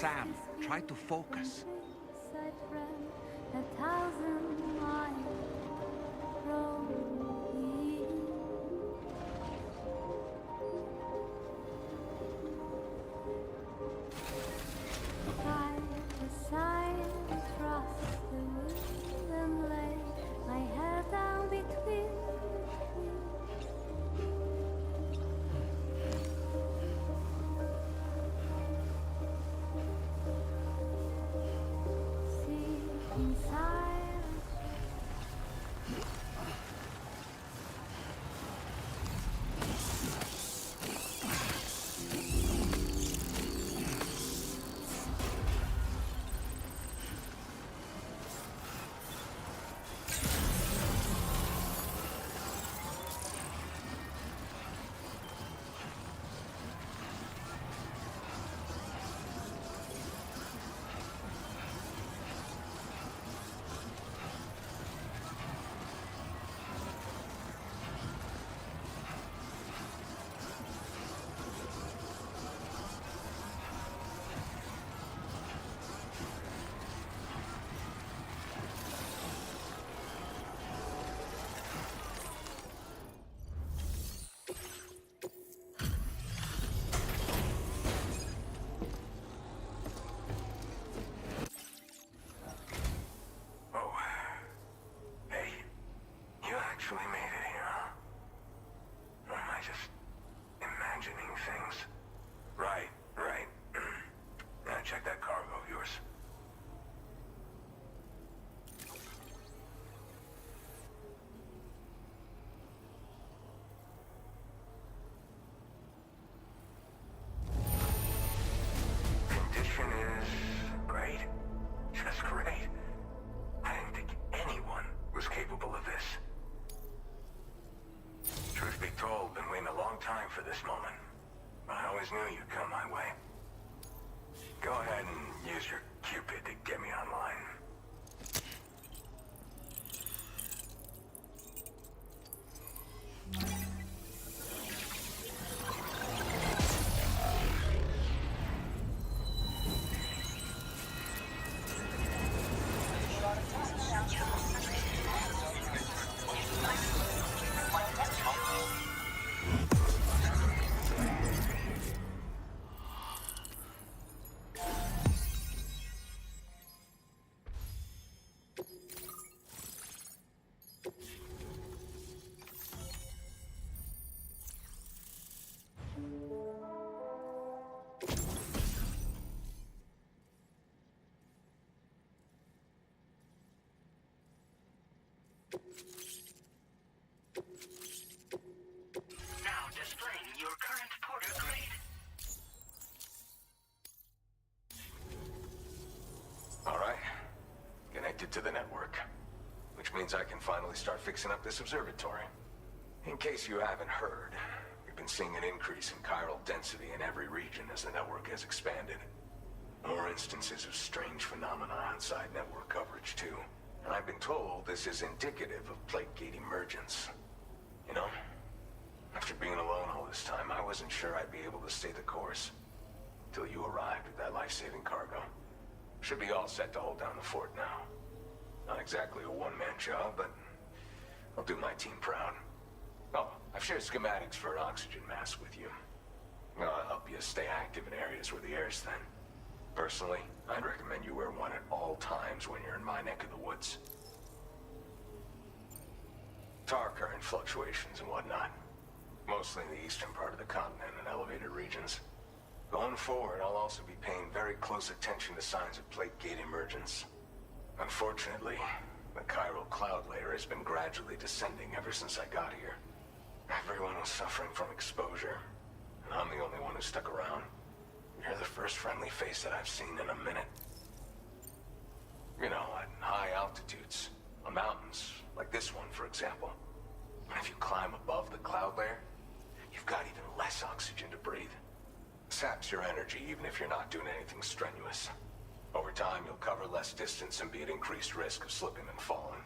Sam, try to focus. I'd run 1,000 miles from here. Side to side, across the wind and lay my head down between you. See inside. Actually made it here, huh? Or am I just imagining things? Right. Now check that cargo of yours. Condition is great. Just great. I didn't think anyone was capable of this. Truth be told, been waiting a long time for this moment. But I always knew you'd come my way. Go ahead and use your Cupid to get me online. Now displaying your current porter grade. All right. Connected to the network. Which means I can finally start fixing up this observatory. In case you haven't heard, we've been seeing an increase in chiral density in every region as the network has expanded. More instances of strange phenomena outside network coverage, too. And I've been told this is indicative of plate gate emergence. You know, after being alone all this time, I wasn't sure I'd be able to stay the course. Till you arrived with that life-saving cargo. Should be all set to hold down the fort now. Not exactly a one-man job, but I'll do my team proud. Oh, I've shared schematics for an oxygen mask with you. I'll help you stay active in areas where the air's thin. Personally, I'd recommend you wear one at all times when you're in my neck of the woods. Tar current fluctuations and whatnot. Mostly in the eastern part of the continent and elevated regions. Going forward, I'll also be paying very close attention to signs of plate gate emergence. Unfortunately, the chiral cloud layer has been gradually descending ever since I got here. Everyone was suffering from exposure, and I'm the only one who stuck around. You're the first friendly face that I've seen in a minute. You know, at high altitudes, on mountains, like this one, for example. And if you climb above the cloud layer, you've got even less oxygen to breathe. Saps your energy even if you're not doing anything strenuous. Over time, you'll cover less distance and be at increased risk of slipping and falling.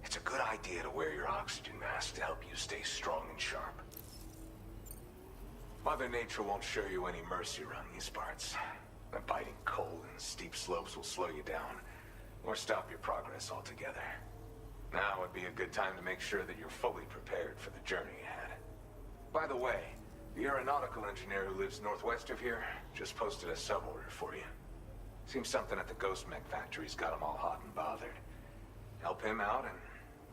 It's a good idea to wear your oxygen mask to help you stay strong and sharp. Mother Nature won't show you any mercy around these parts. The biting cold and steep slopes will slow you down, or stop your progress altogether. Now would be a good time to make sure that you're fully prepared for the journey ahead. By the way, the aeronautical engineer who lives northwest of here just posted a sub-order for you. Seems something at the Ghost Mech factory's got him all hot and bothered. Help him out and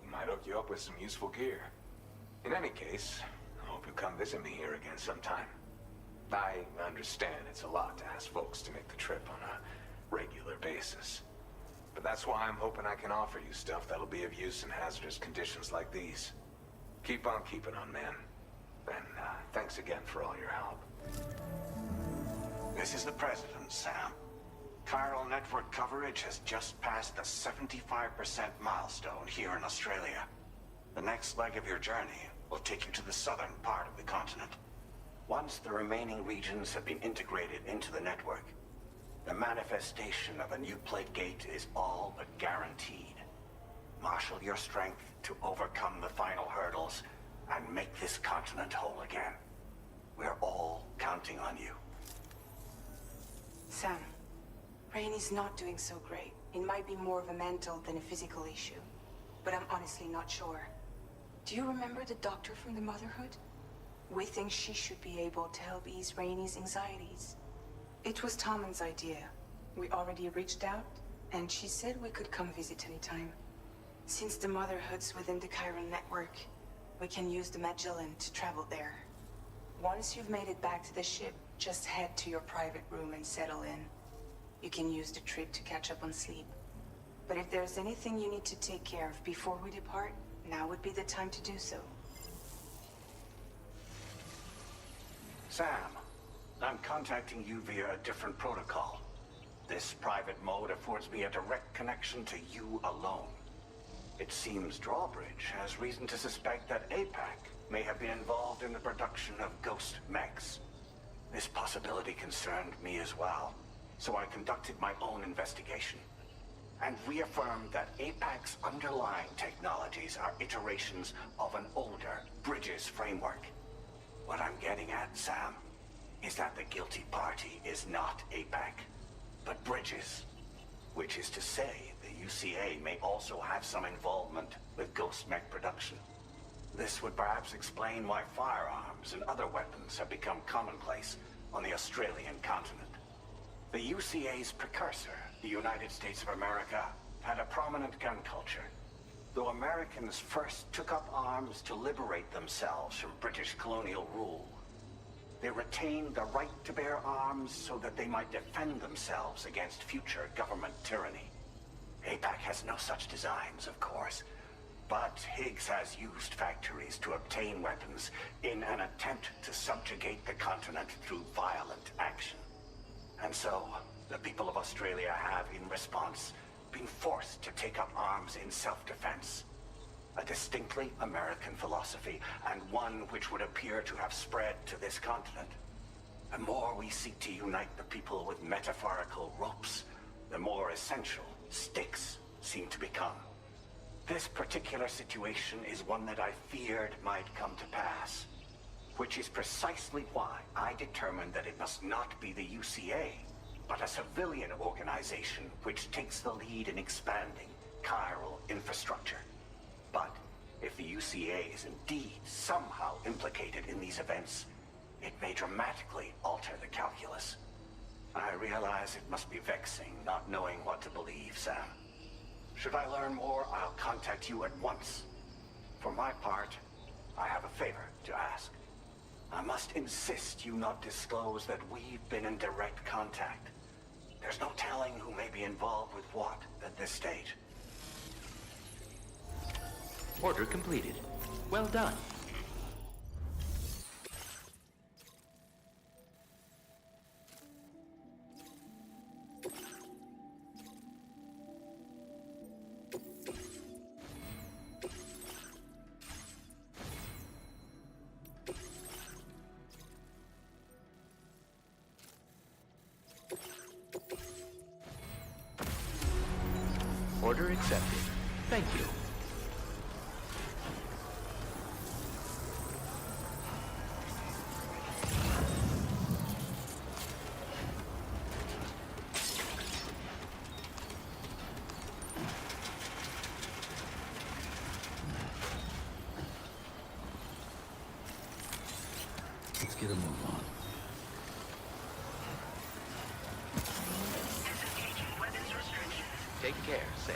he might hook you up with some useful gear. In any case, I hope you'll come visit me here again sometime. I understand it's a lot to ask folks to make the trip on a regular basis. But that's why I'm hoping I can offer you stuff that'll be of use in hazardous conditions like these. Keep on keeping on, man. And thanks again for all your help. This is the President, Sam. Chiral network coverage has just passed the 75% milestone here in Australia. The next leg of your journey will take you to the southern part of the continent. Once the remaining regions have been integrated into the network, the manifestation of a new plate gate is all but guaranteed. Marshal your strength to overcome the final hurdles and make this continent whole again. We're all counting on you. Sam, Rainey's not doing so great. It might be more of a mental than a physical issue, but I'm honestly not sure. Do you remember the doctor from the Motherhood? We think she should be able to help ease Rainey's anxieties. It was Tommen's idea. We already reached out, and she said we could come visit anytime. Since the Motherhood's within the Chiron network, we can use the Magellan to travel there. Once you've made it back to the ship, just head to your private room and settle in. You can use the trip to catch up on sleep. But if there's anything you need to take care of before we depart, now would be the time to do so. Sam, I'm contacting you via a different protocol. This private mode affords me a direct connection to you alone. It seems Drawbridge has reason to suspect that APAC may have been involved in the production of ghost mechs. This possibility concerned me as well, so I conducted my own investigation and reaffirmed that APAC's underlying technologies are iterations of an older Bridges framework. What I'm getting at, Sam, is that the guilty party is not APAC, but Bridges. Which is to say, the UCA may also have some involvement with ghost mech production. This would perhaps explain why firearms and other weapons have become commonplace on the Australian continent. The UCA's precursor, the United States of America, had a prominent gun culture. Though Americans first took up arms to liberate themselves from British colonial rule, they retained the right to bear arms so that they might defend themselves against future government tyranny. APAC has no such designs, of course, but Higgs has used factories to obtain weapons in an attempt to subjugate the continent through violent action. And so, the people of Australia have, in response, been forced to take up arms in self-defense. A distinctly American philosophy, and one which would appear to have spread to this continent. The more we seek to unite the people with metaphorical ropes, the more essential sticks seem to become. This particular situation is one that I feared might come to pass, which is precisely why I determined that it must not be the UCA, but a civilian organization which takes the lead in expanding chiral infrastructure. But if the UCA is indeed somehow implicated in these events, it may dramatically alter the calculus. I realize it must be vexing not knowing what to believe, Sam. Should I learn more, I'll contact you at once. For my part, I have a favor to ask. I must insist you not disclose that we've been in direct contact. There's no telling who may be involved with what at this stage. Order completed. Well done. Order accepted. Thank you. Let's get a move on. Disengaging weapons restrictions. Take care, Sam.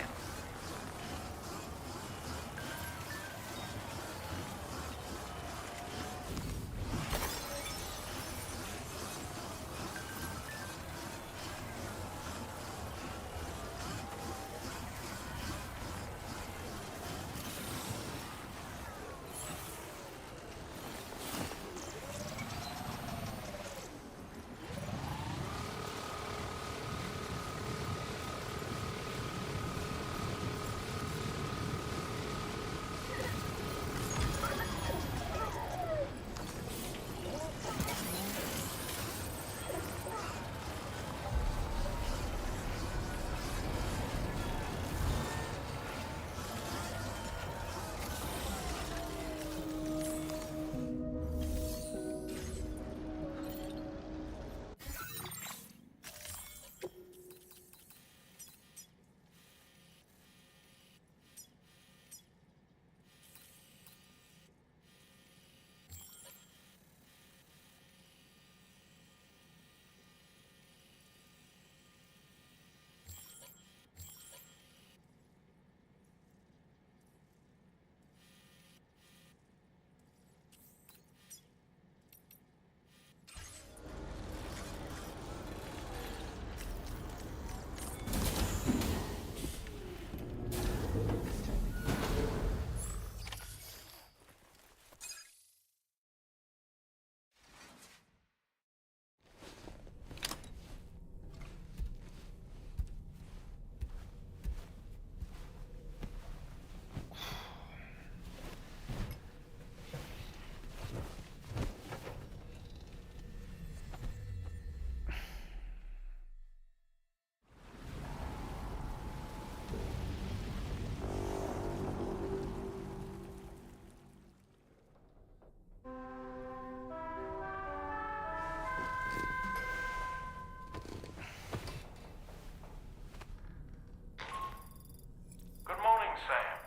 Good morning, Sam.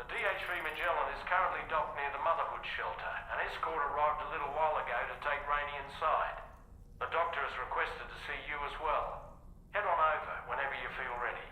The DH3 Magellan is currently docked near the Motherhood shelter. An escort arrived a little while ago to take Rainey inside. The doctor has requested to see you as well. Head on over whenever you feel ready.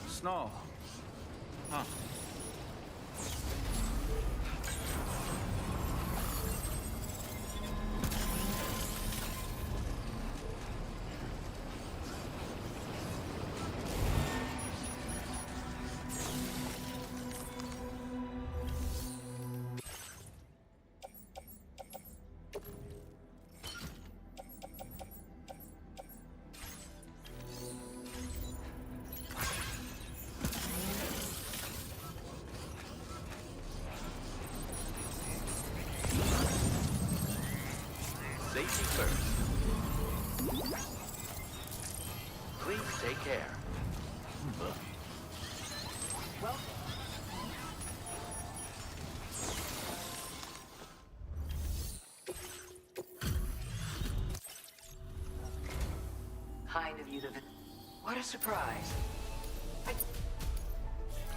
Snow. Huh. Safety first. Please take care. What a surprise.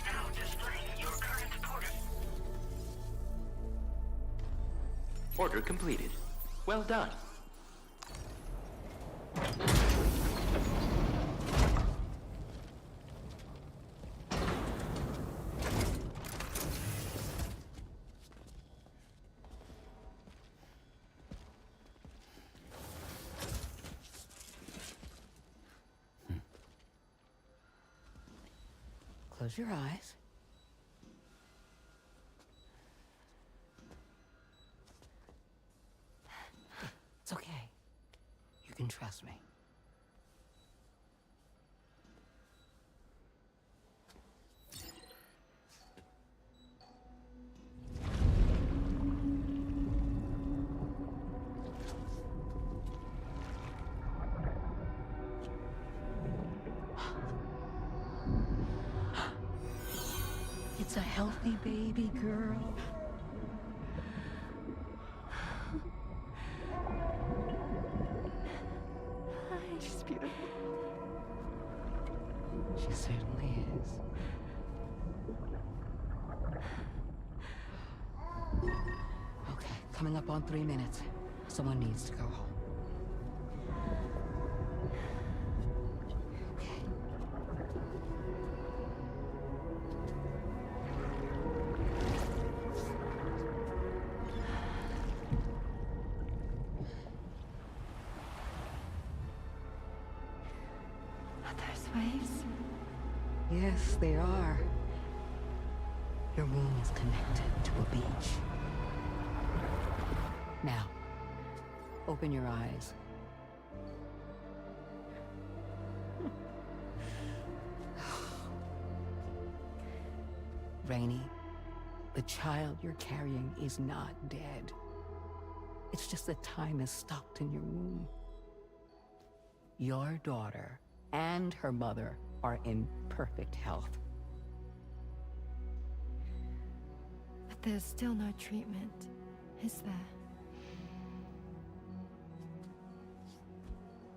Now displaying your current order. Order completed. Well done. Close your eyes. It's okay. You can trust me. It's a healthy baby girl. She's beautiful. She certainly is. Okay, coming up on 3 minutes. Someone needs to go home. Waves? Yes, they are. Your womb is connected to a beach. Now, open your eyes. Rainy, the child you're carrying is not dead. It's just that time has stopped in your womb. Your daughter and her mother are in perfect health. But there's still no treatment, is there?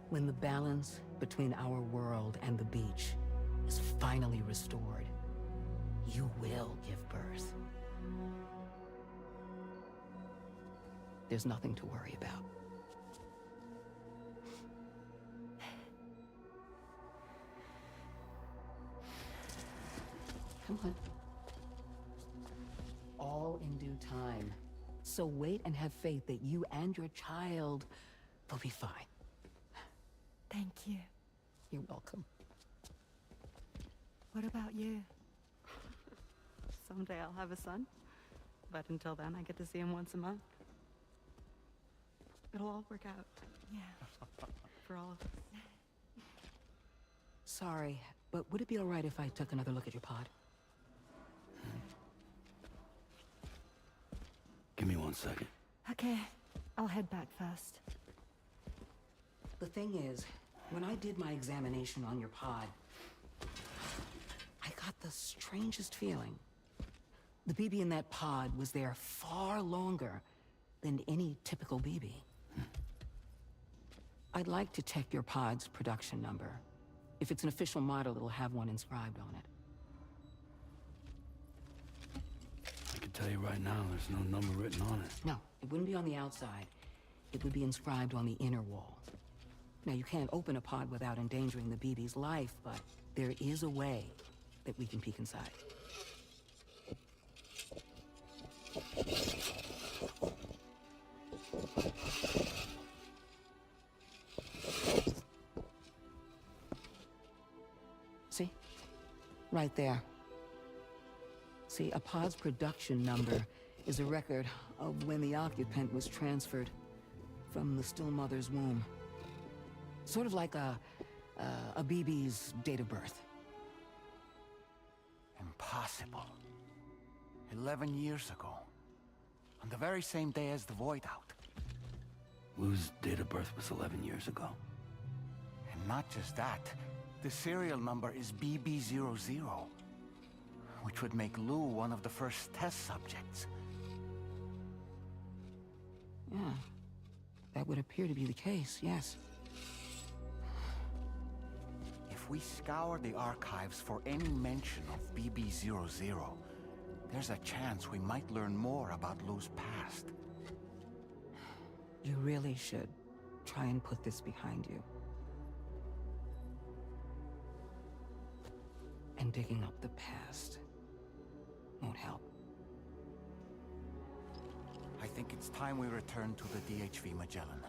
When the balance between our world and the beach is finally restored, you will give birth. There's nothing to worry about. Come on. All in due time. So wait and have faith that you and your child will be fine. Thank you. You're welcome. What about you? Someday I'll have a son, but until then I get to see him once a month. It'll all work out. Yeah. For all of us. Sorry, but would it be all right if I took another look at your pod? Give me 1 second. Okay, I'll head back first. The thing is, when I did my examination on your pod, I got the strangest feeling. The BB in that pod was there far longer than any typical BB. I'd like to check your pod's production number. If it's an official model, it'll have one inscribed on it. I can tell you right now, there's no number written on it. No, it wouldn't be on the outside. It would be inscribed on the inner wall. Now, you can't open a pod without endangering the BB's life, but there is a way that we can peek inside. See? Right there. See, a pod's production number is a record of when the occupant was transferred from the still mother's womb. Sort of like a BB's date of birth. Impossible. 11 years ago. On the very same day as the Void Out. Wu's date of birth was 11 years ago. And not just that, the serial number is BB00, which would make Lou one of the first test subjects. Yeah, that would appear to be the case, yes. If we scour the archives for any mention of BB00, there's a chance we might learn more about Lou's past. You really should try and put this behind you. And digging up the past won't help. I think it's time we return to the DHV Magellan.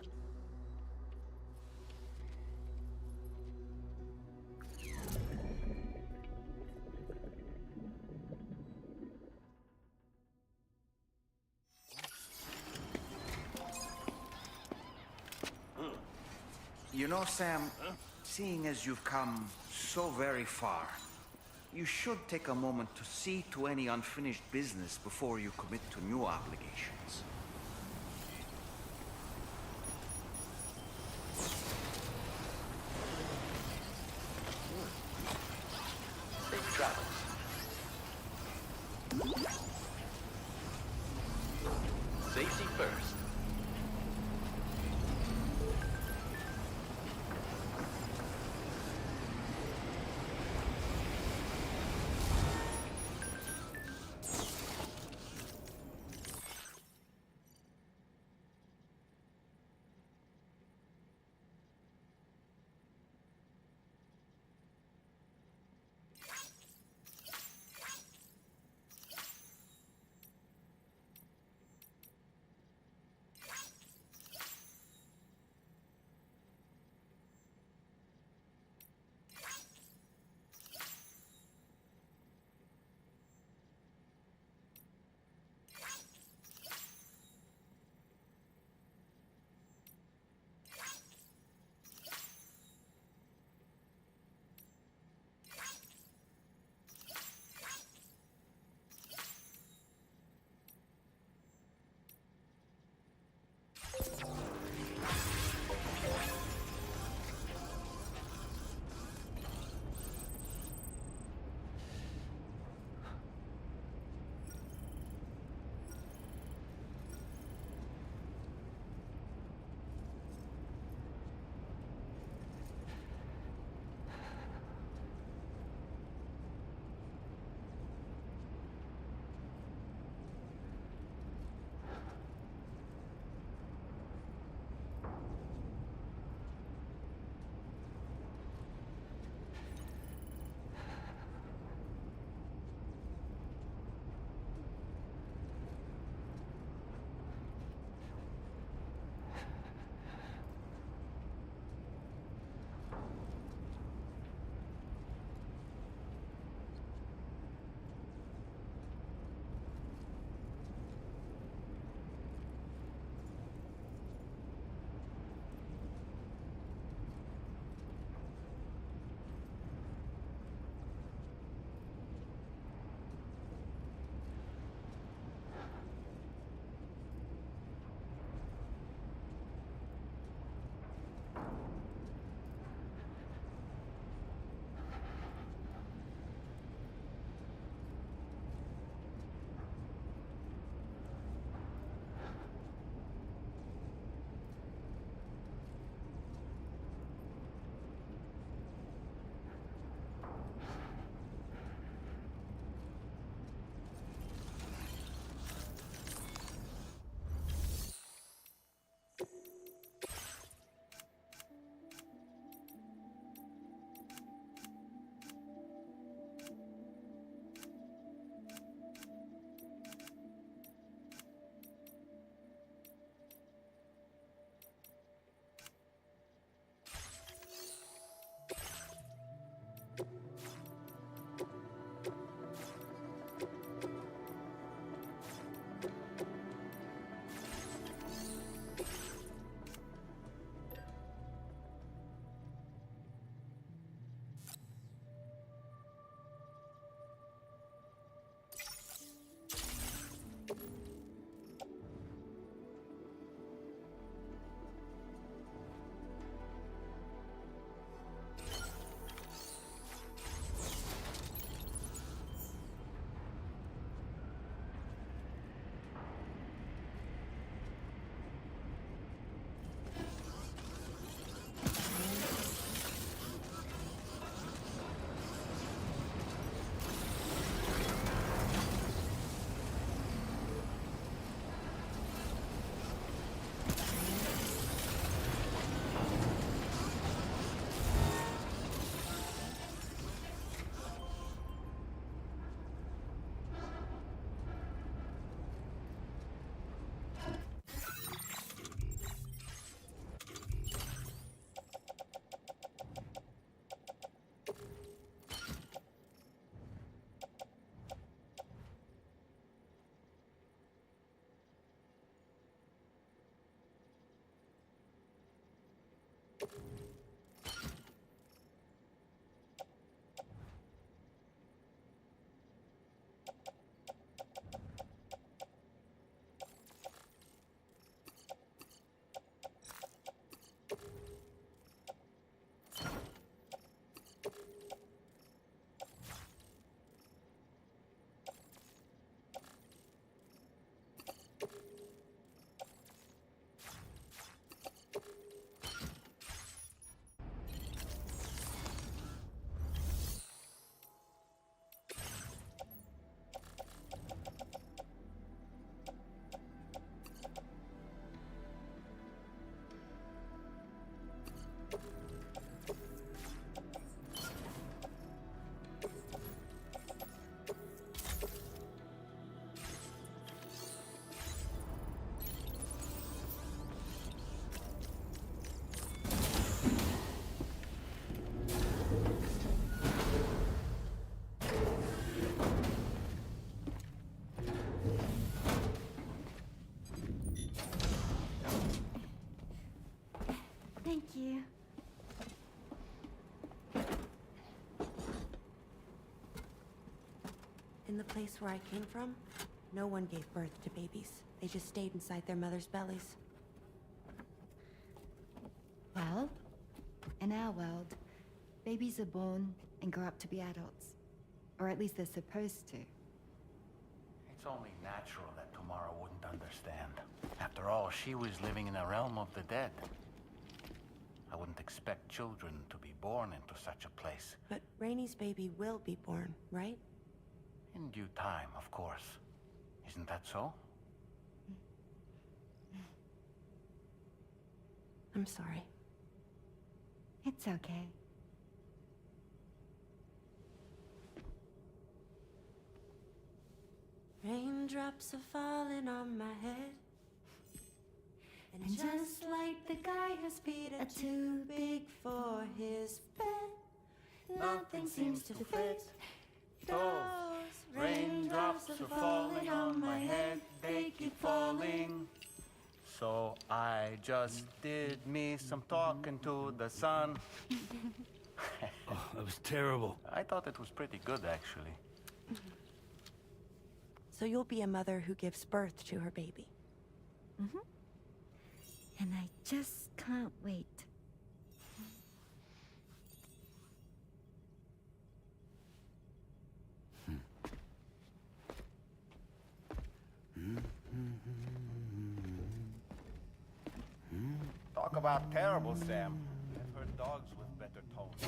You know, Sam, seeing as you've come so very far, you should take a moment to see to any unfinished business before you commit to new obligations. Safe travels. Safety first. In the place where I came from, no one gave birth to babies. They just stayed inside their mother's bellies. Well, in our world, babies are born and grow up to be adults. Or at least they're supposed to. It's only natural that Tamara wouldn't understand. After all, she was living in a realm of the dead. I wouldn't expect children to be born into such a place. But Rainey's baby will be born, right? In due time, of course. Isn't that so? I'm sorry. It's okay. Raindrops are falling on my head. And just like the guy whose feet are too big for his bed, nothing seems to fit. Those raindrops are falling on my head, they keep falling. So I just did me some talking to the sun. Oh, that was terrible. I thought it was pretty good, actually. So you'll be a mother who gives birth to her baby. Mm-hmm. And I just can't wait. Talk about terrible, Sam. I've heard dogs with better tones.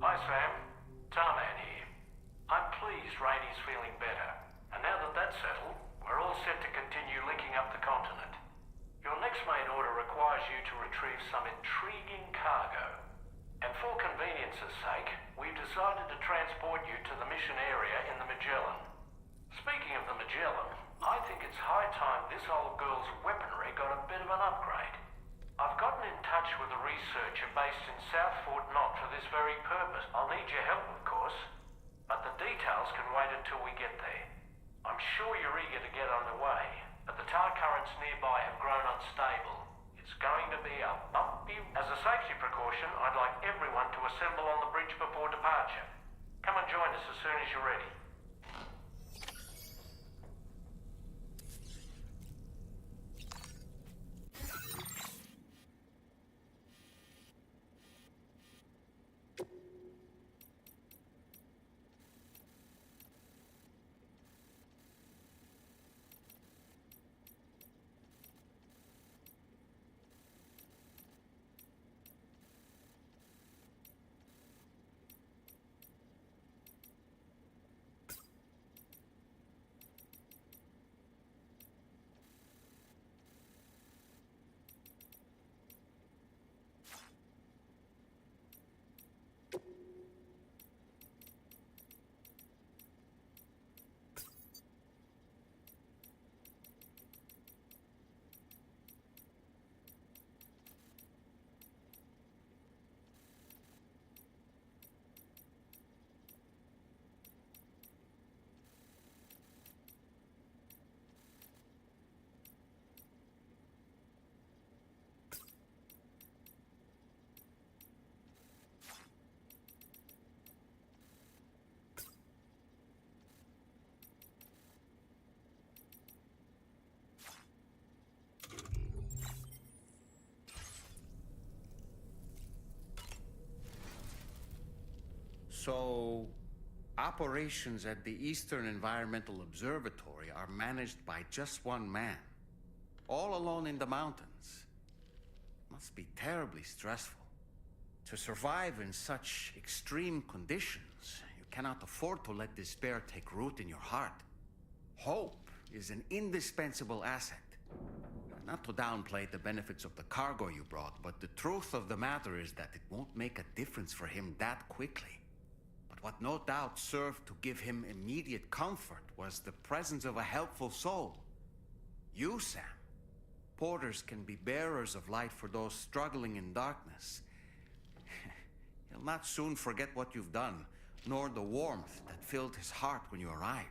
Hi, Sam. Tarman here. I'm pleased Rainey's feeling better. And now that that's settled, we're all set to continue linking up the continent. Your next main order requires you to retrieve some intriguing cargo. And for convenience's sake, we've decided to transport you to the mission area in the Magellan. Speaking of the Magellan, I think it's high time this old girl's weaponry got a bit of an upgrade. I've gotten in touch with a researcher based in South Fort Knott for this very purpose. I'll need your help, of course, but the details can wait until we get there. I'm sure you're eager to get underway, but the tide currents nearby have grown unstable. It's going to be a bumpy... As a safety precaution, I'd like everyone to assemble on the bridge before departure. Come and join us as soon as you're ready. So, operations at the Eastern Environmental Observatory are managed by just one man, all alone in the mountains. Must be terribly stressful. To survive in such extreme conditions, you cannot afford to let despair take root in your heart. Hope is an indispensable asset. Not to downplay the benefits of the cargo you brought, but the truth of the matter is that it won't make a difference for him that quickly. But what no doubt served to give him immediate comfort was the presence of a helpful soul. You, Sam. Porters can be bearers of light for those struggling in darkness. He'll not soon forget what you've done, nor the warmth that filled his heart when you arrived.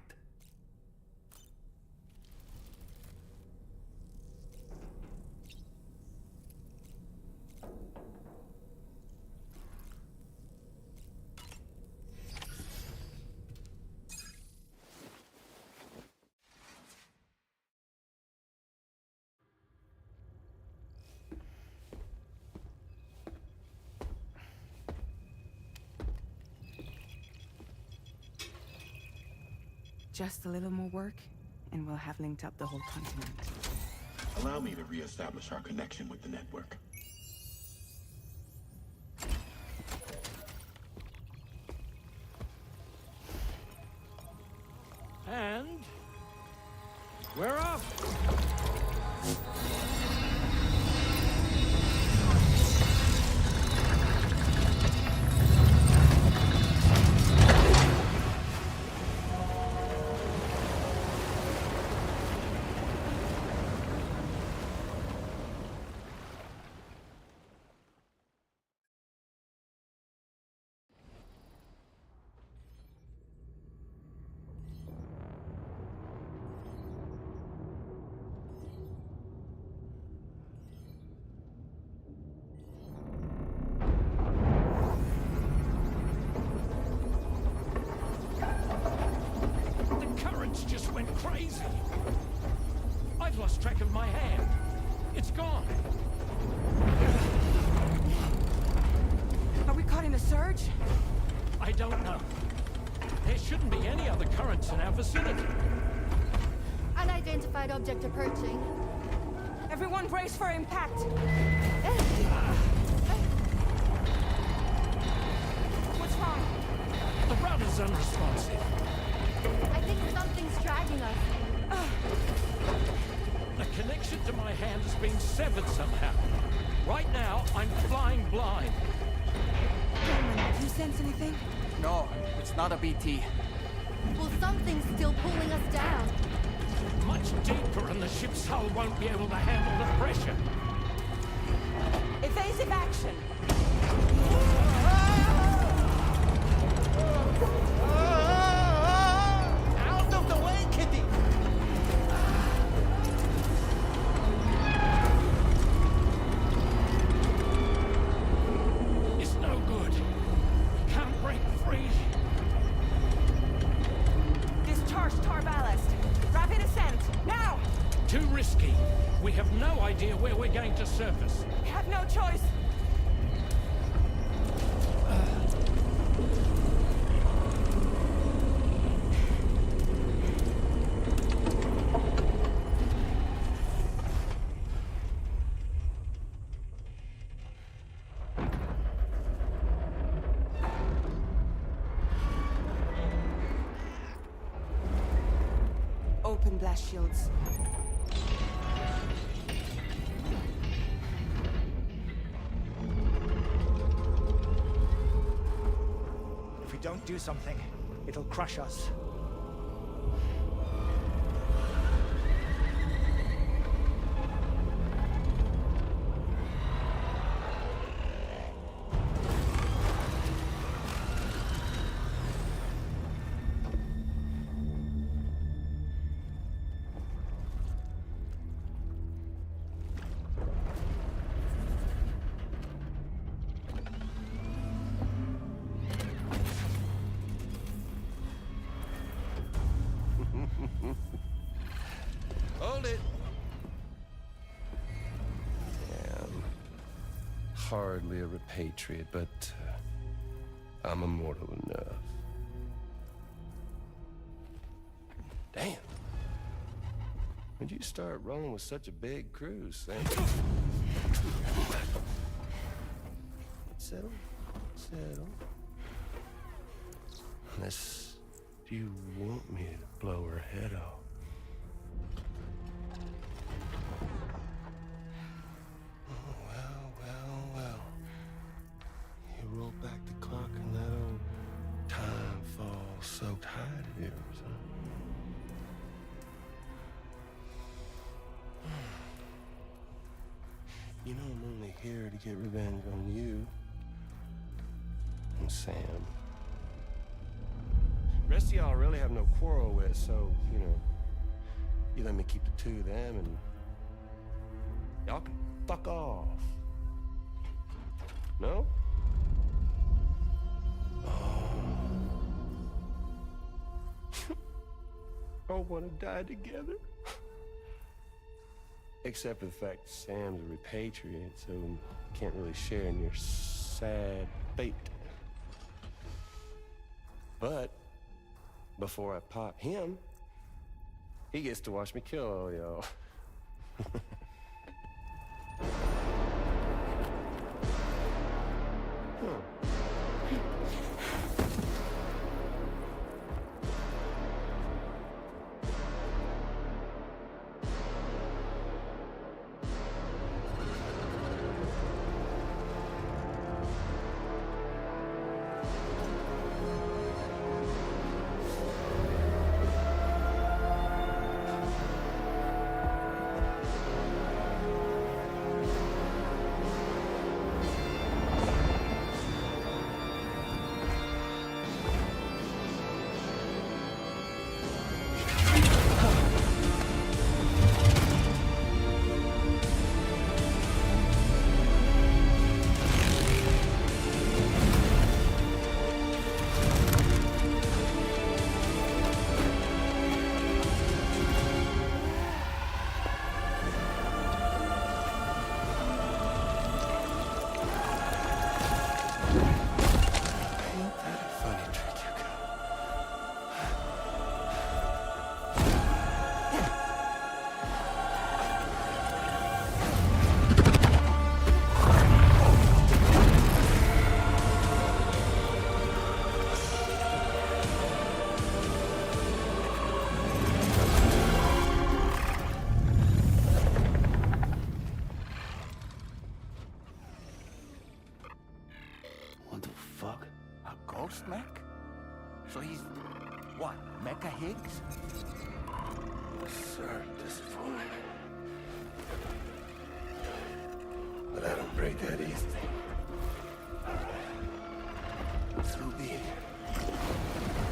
Just a little more work, and we'll have linked up the whole continent. Allow me to reestablish our connection with the network. And we're off. Just went crazy. I've lost track of my hand. It's gone. Are we caught in a surge? I don't know. There shouldn't be any other currents in our vicinity. Unidentified object approaching. Everyone brace for impact. What's wrong? The rudder's unresponsive. I think something's dragging us. The connection to my hand has been severed somehow. Right now, I'm flying blind. Cameron, do you sense anything? No, it's not a BT. Well, something's still pulling us down. Much deeper, and the ship's hull won't be able to handle the pressure. Evasive action. Out of the way, Kitty! It's no good. Can't break free. Discharge tar ballast. Rapid ascent. Now! Too risky. We have no idea where we're going to surface. We have no choice. Open blast shields. If we don't do something, it'll crush us. Hold it. Damn. Hardly a repatriate, but I'm immortal enough. Damn. When'd you start rolling with such a big crew, Sam? Settle. Settle. Unless you want me to blow her head off. favors, huh? You know I'm only here to get revenge on you. And Sam. The rest of y'all I really have no quarrel with, so, you know, you let me keep the two of them and y'all can fuck off. No? All want to die together. Except for the fact Sam's a repatriate, so can't really share in your sad fate. But before I pop him, he gets to watch me kill all y'all. Ghost mech? So he's, what, Mecha Higgs? Sir, disappointed. But I don't break that easy. So be it.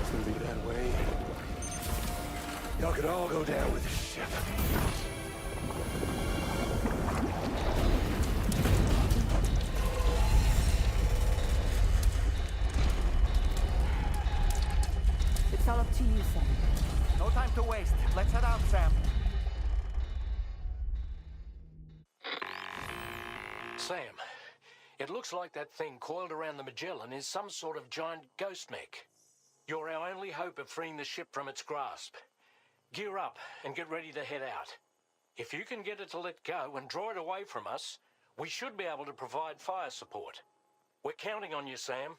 It's gonna be that way. Y'all could all go down with the ship. It's all up to you, Sam. No time to waste. Let's head out, Sam. Sam, it looks like that thing coiled around the Magellan is some sort of giant ghost mech. You're our only hope of freeing the ship from its grasp. Gear up and get ready to head out. If you can get it to let go and draw it away from us, we should be able to provide fire support. We're counting on you, Sam.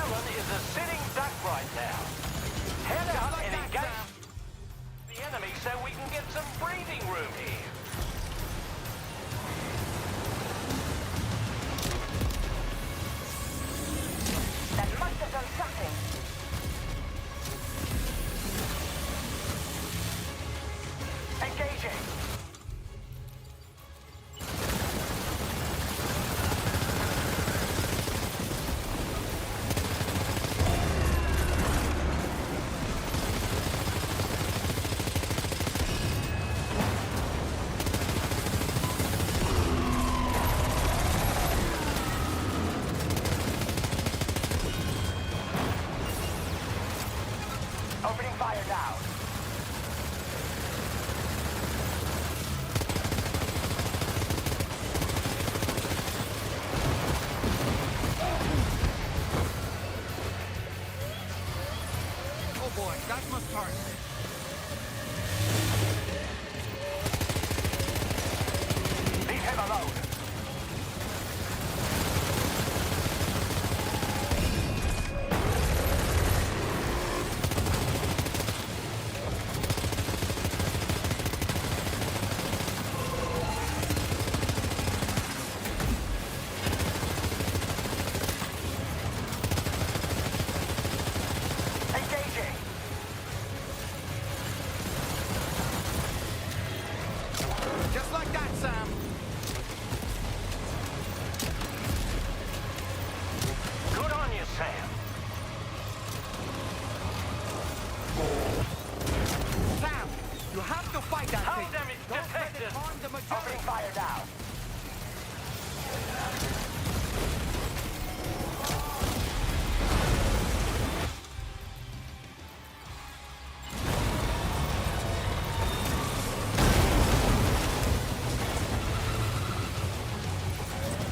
Magellan is a sitting duck right now. Head out and engage the enemy so we can get some breathing room here. That must have done something. Engaging. Opening fire now. Oh boy, that must hurt. Leave him alone. Engaging. Just like that, Sam. Good on you, Sam. Sam, you have to fight that Hull thing. damage Don't let detected. it harm the Magellan. Opening fire now.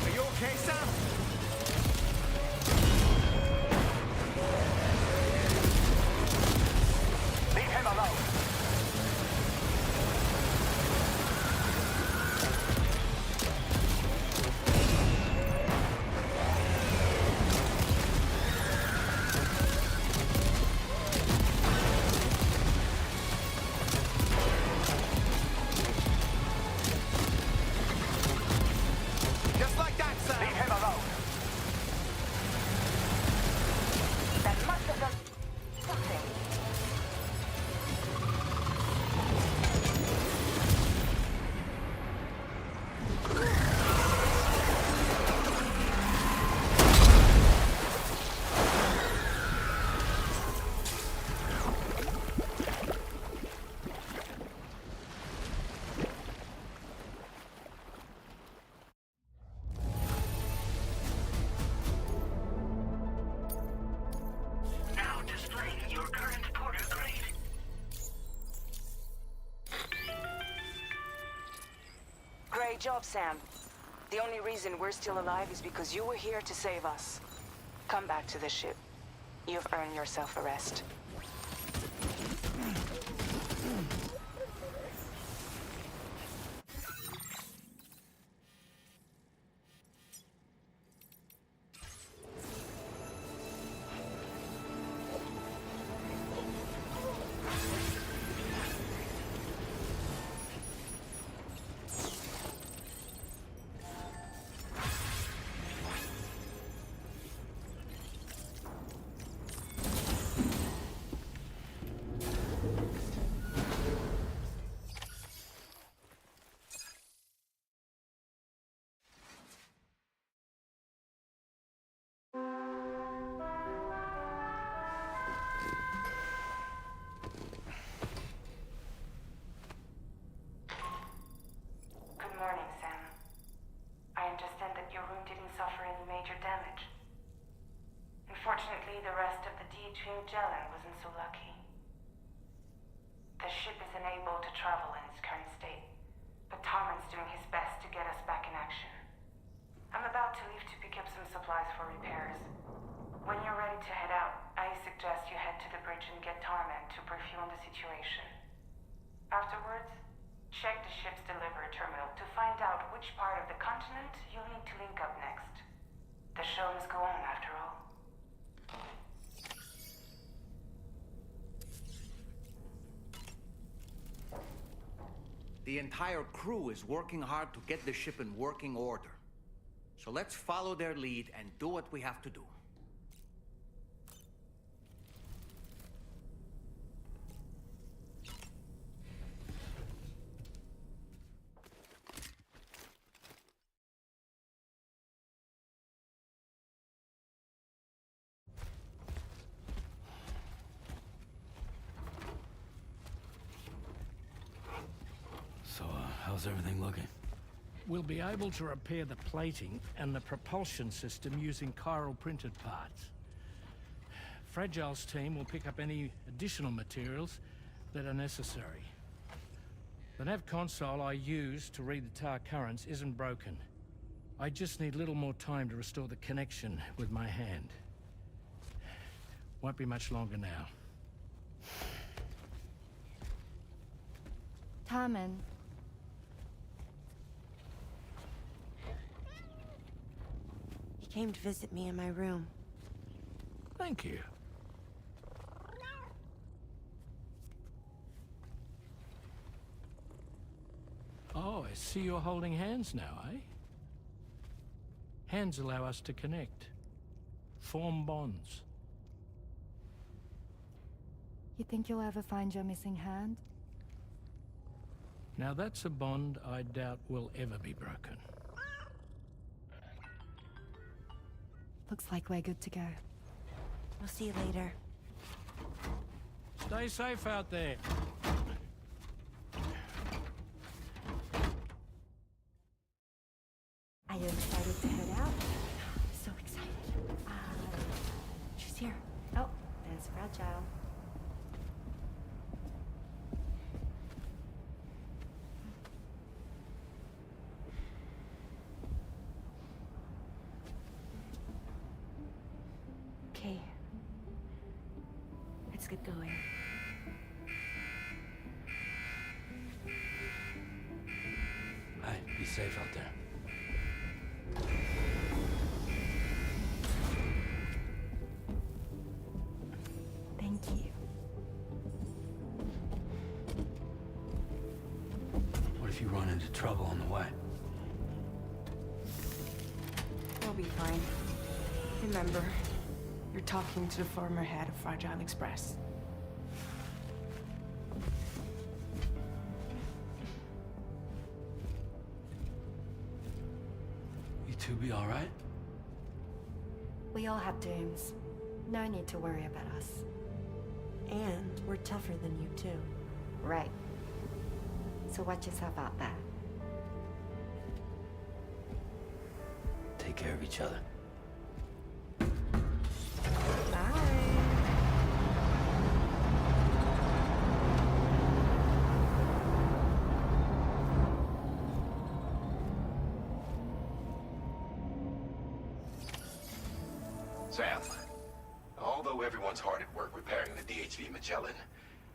Are you okay, Sam? Leave him alone. Just like that, Sam. Leave him alone. That must have done something. Now displaying your current porter grade. Great job, Sam. The only reason we're still alive is because you were here to save us. Come back to the ship. You've earned yourself a rest. Good morning, Sam. I understand that your room didn't suffer any major damage. Unfortunately, the rest of the DHV Magellan wasn't so lucky. The ship is unable to travel in its current state, but Tarman's doing his best to get us back in action. I'm about to leave to pick up some supplies for repairs. When you're ready to head out, I suggest you head to the bridge and get Tarman to brief you on the situation. Afterwards, check the ship's delivery terminal to find out which part of the continent you'll need to link up next. The show must go on, after all. The entire crew is working hard to get the ship in working order. So let's follow their lead and do what we have to do. So, how's everything looking? We'll be able to repair the plating and the propulsion system using chiral printed parts. Fragile's team will pick up any additional materials that are necessary. The nav console I use to read the tar currents isn't broken. I just need a little more time to restore the connection with my hand. Won't be much longer now. Tarman. He came to visit me in my room. Thank you. Oh, I see you're holding hands now, eh? Hands allow us to connect. Form bonds. You think you'll ever find your missing hand? Now that's a bond I doubt will ever be broken. Looks like we're good to go. We'll see you later. Stay safe out there. Are you excited to head out? So excited. She's here. Oh, there's Fragile. Okay. Let's get going. Hey, be safe out there. Thank you. What if you run into trouble on the way? We'll be fine. Remember, you're talking to the former head of Fragile Express. You two be all right? We all have dooms. No need to worry about us. And we're tougher than you, too. Right. So watch yourself out there. Take care of each other. Sam, although everyone's hard at work repairing the DHV Magellan,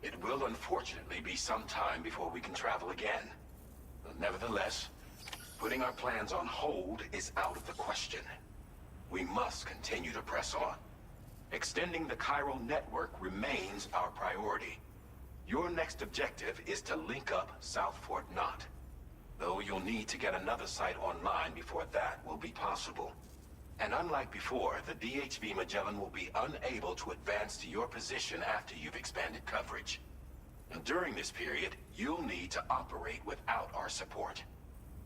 it will unfortunately be some time before we can travel again. Nevertheless, putting our plans on hold is out of the question. We must continue to press on. Extending the chiral network remains our priority. Your next objective is to link up South Fort Knot. Though you'll need to get another site online before that will be possible. And unlike before, the DHV Magellan will be unable to advance to your position after you've expanded coverage. And during this period, you'll need to operate without our support.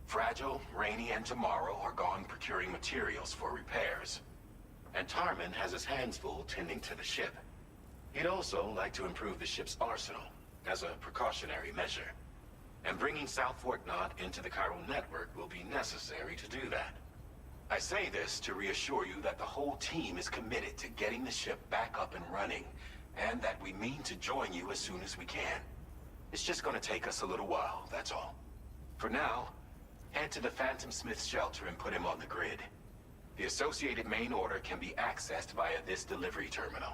Fragile, Rainey, and Tomorrow are gone procuring materials for repairs. And Tarman has his hands full tending to the ship. He'd also like to improve the ship's arsenal, as a precautionary measure. And bringing South Fort Knot into the chiral network will be necessary to do that. I say this to reassure you that the whole team is committed to getting the ship back up and running, and that we mean to join you as soon as we can. It's just gonna take us a little while, that's all. For now, head to the Phantom Smith shelter and put him on the grid. The associated main order can be accessed via this delivery terminal.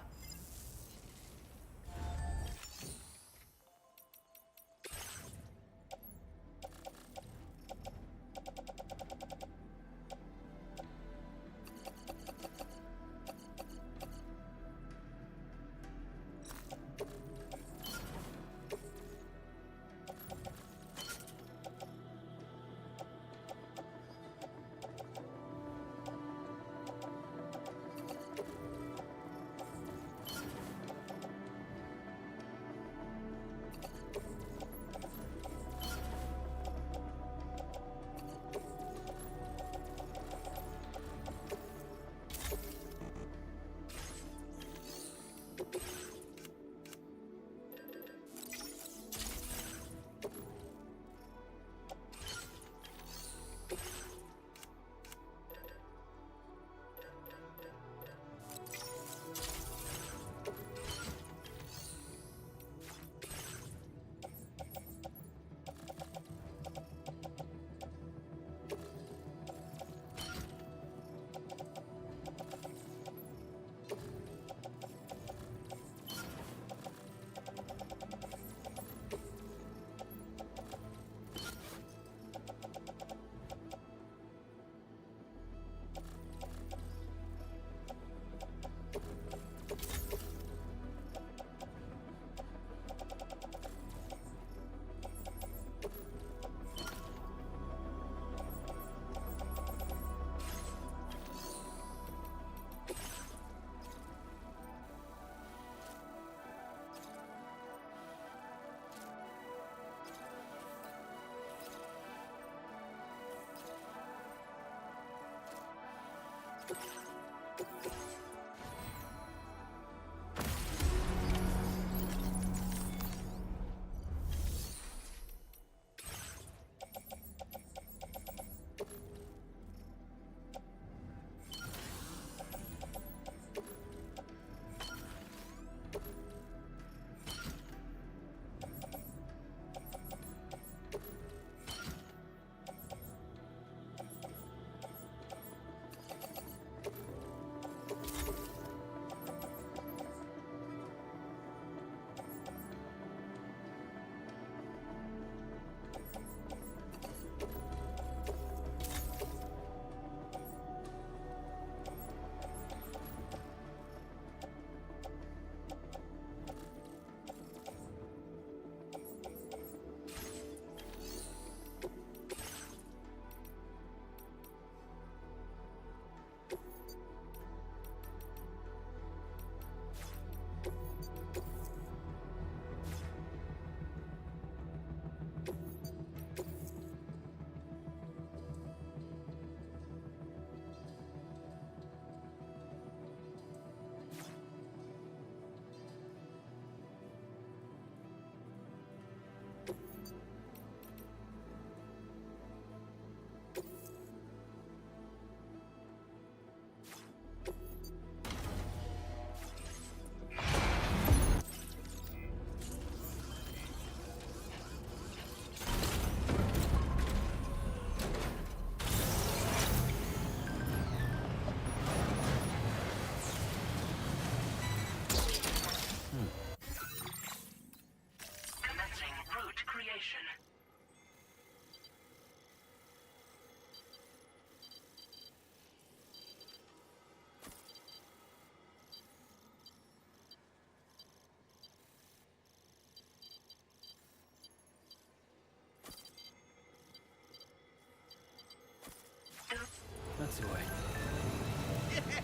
That's the way.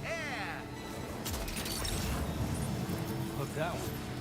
Yeah! Hooked that one.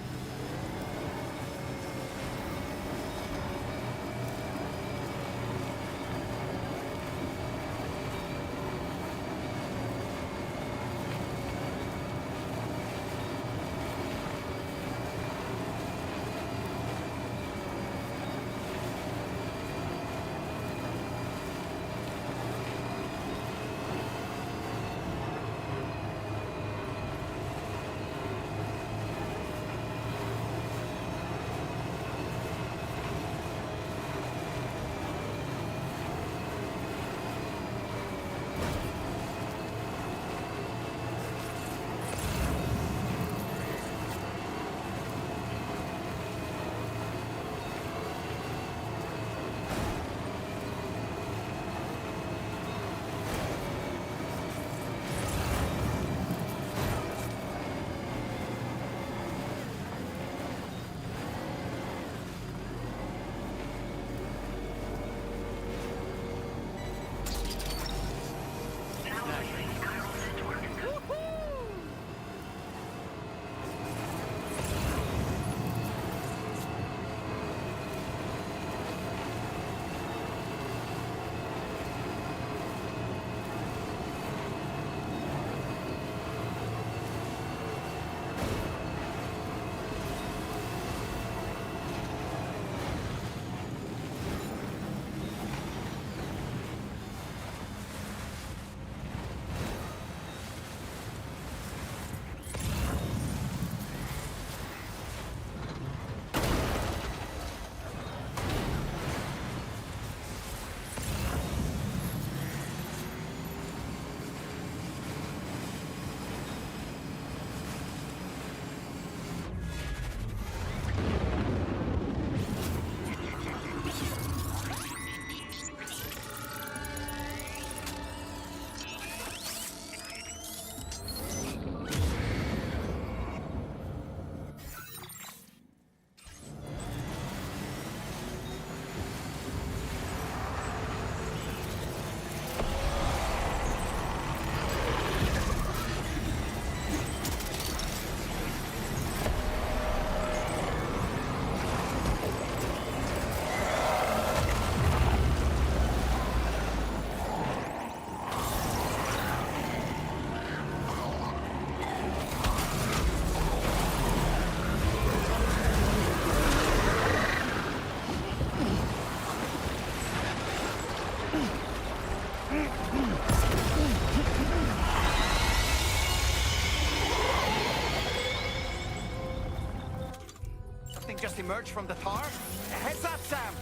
just emerged from the tar? Heads up, Sam!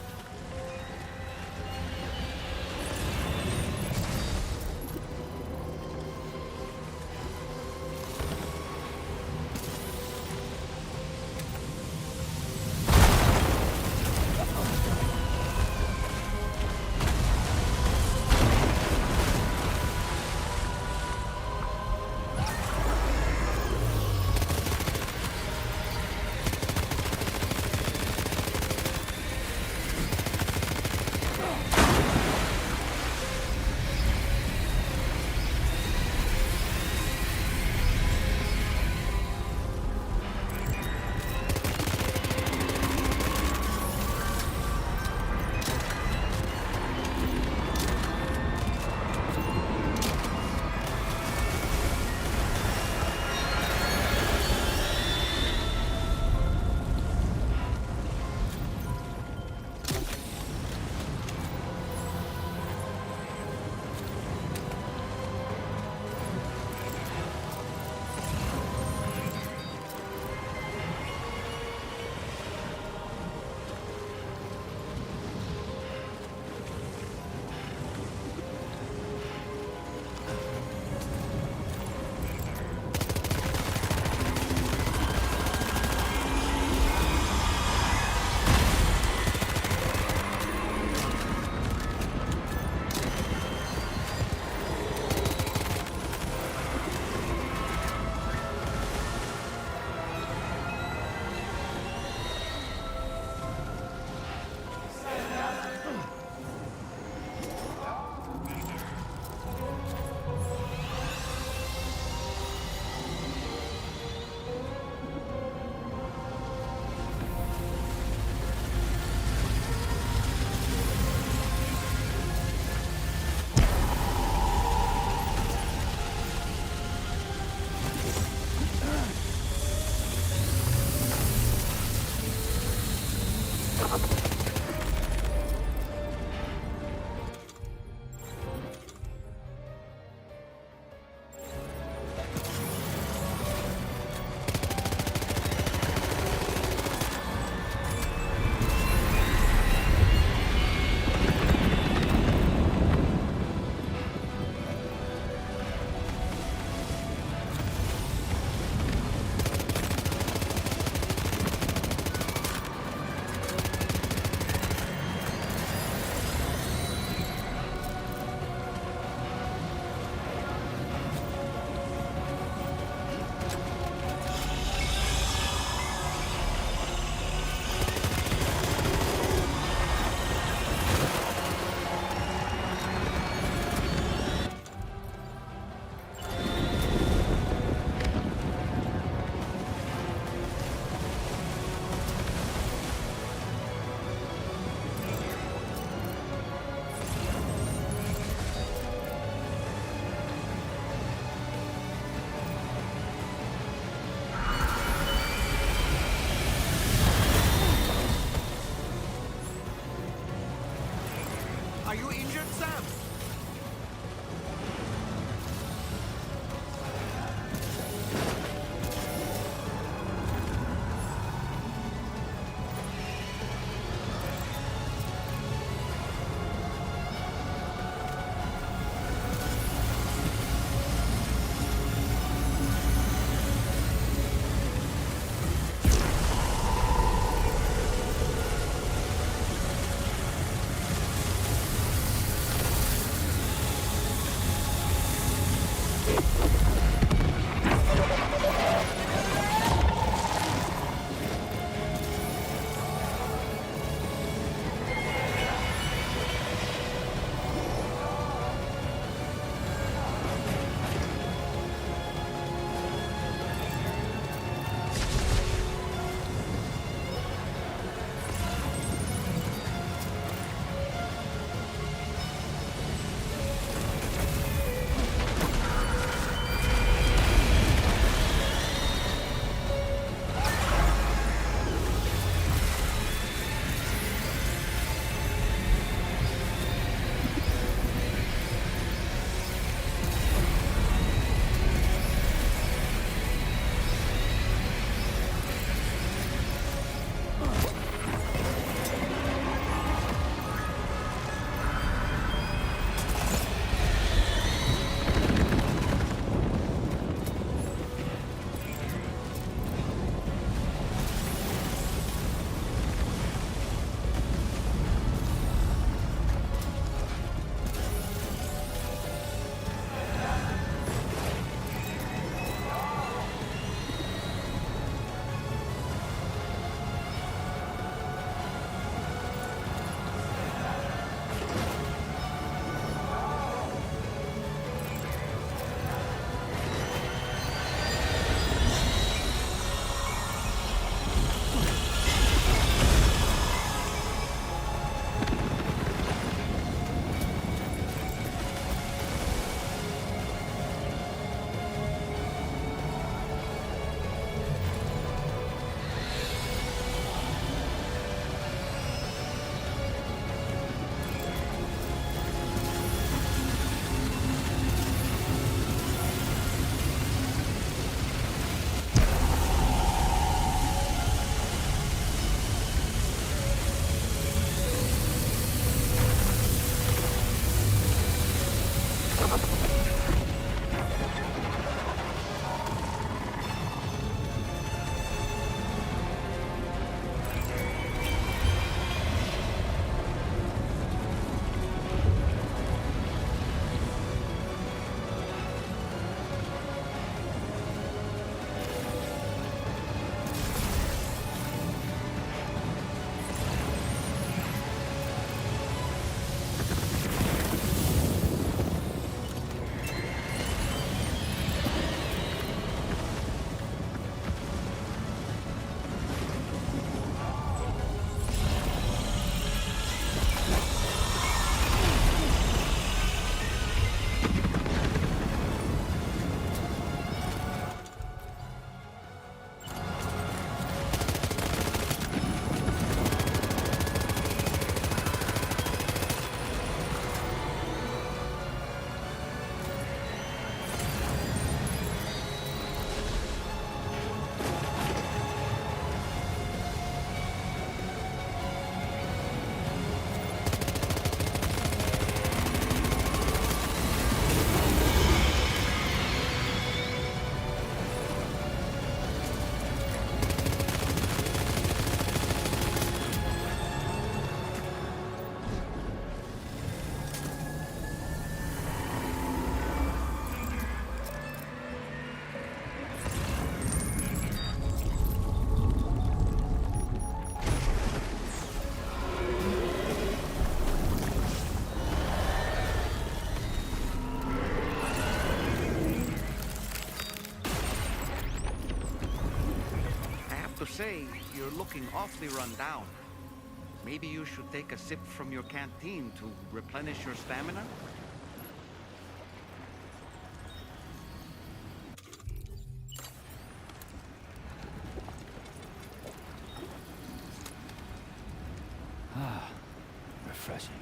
to say, you're looking awfully run down. Maybe you should take a sip from your canteen to replenish your stamina? Ah, refreshing.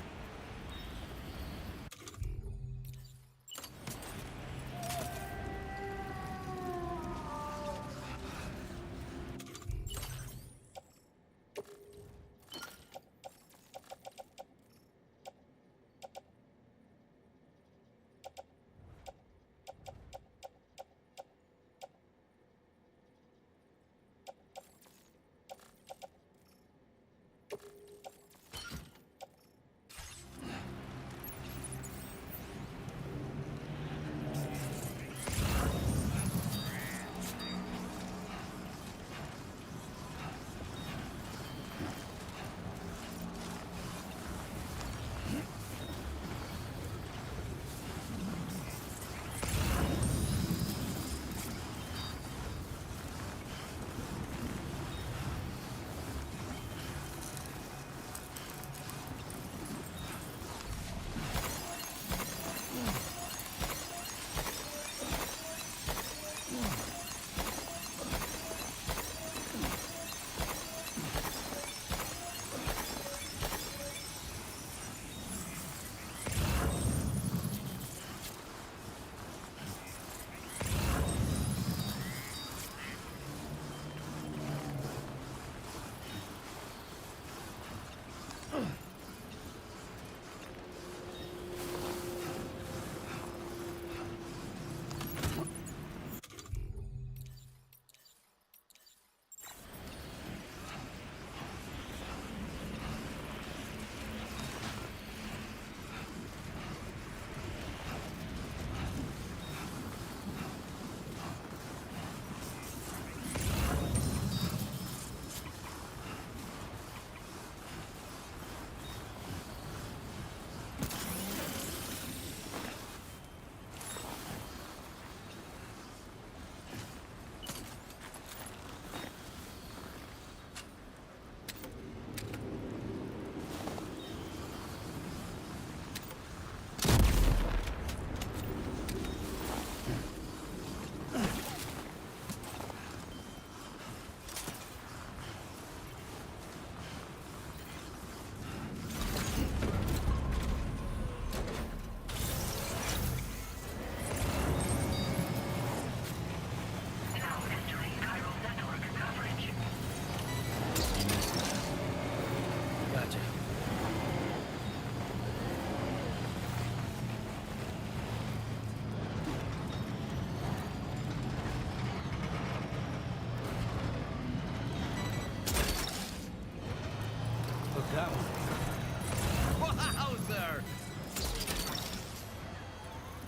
That one. Wowzer!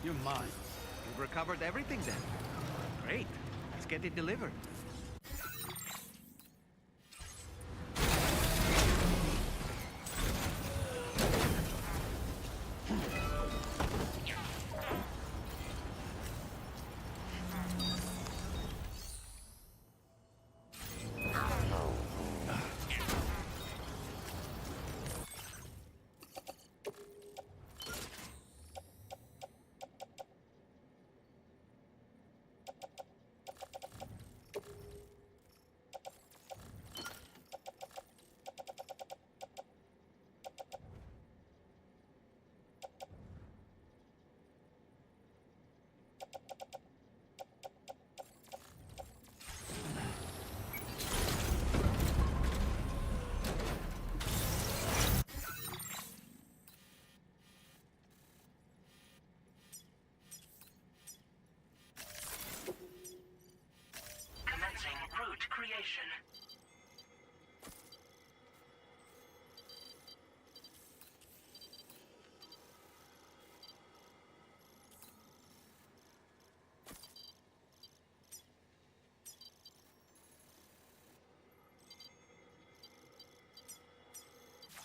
You're mine. You've recovered everything then. Great. Let's get it delivered. Commencing route creation.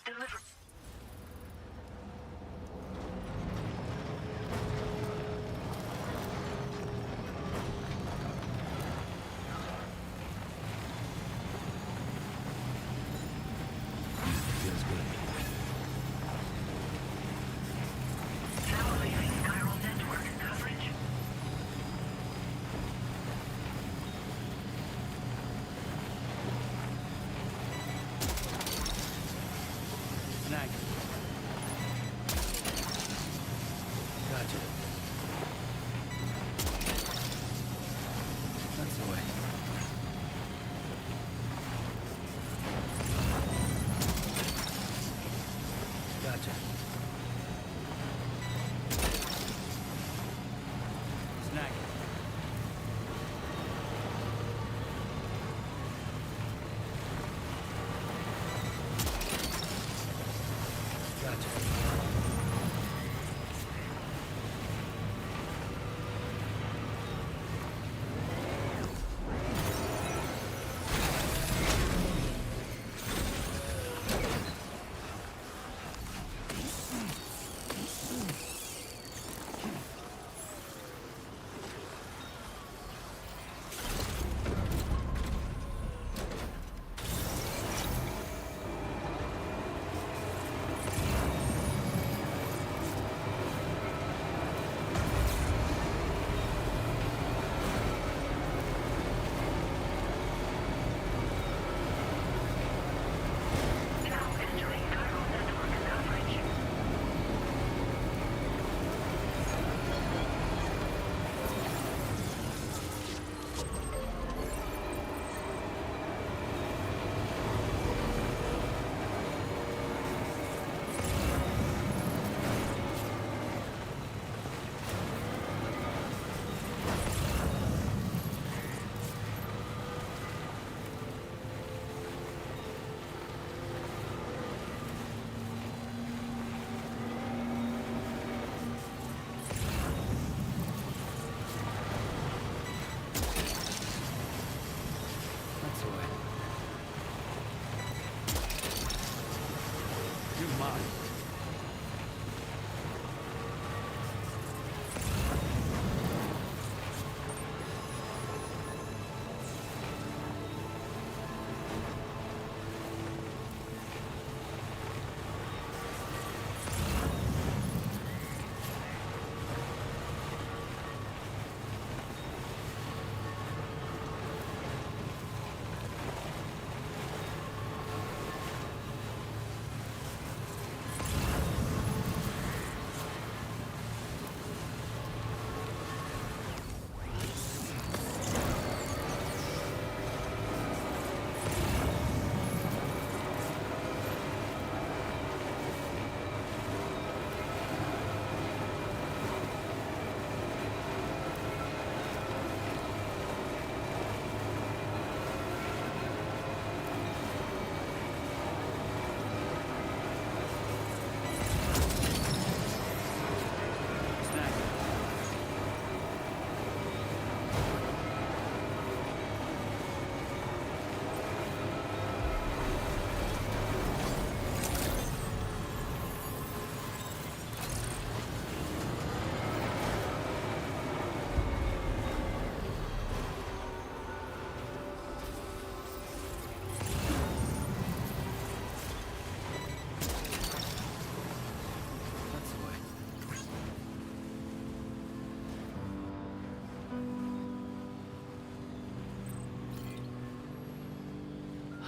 Deliver.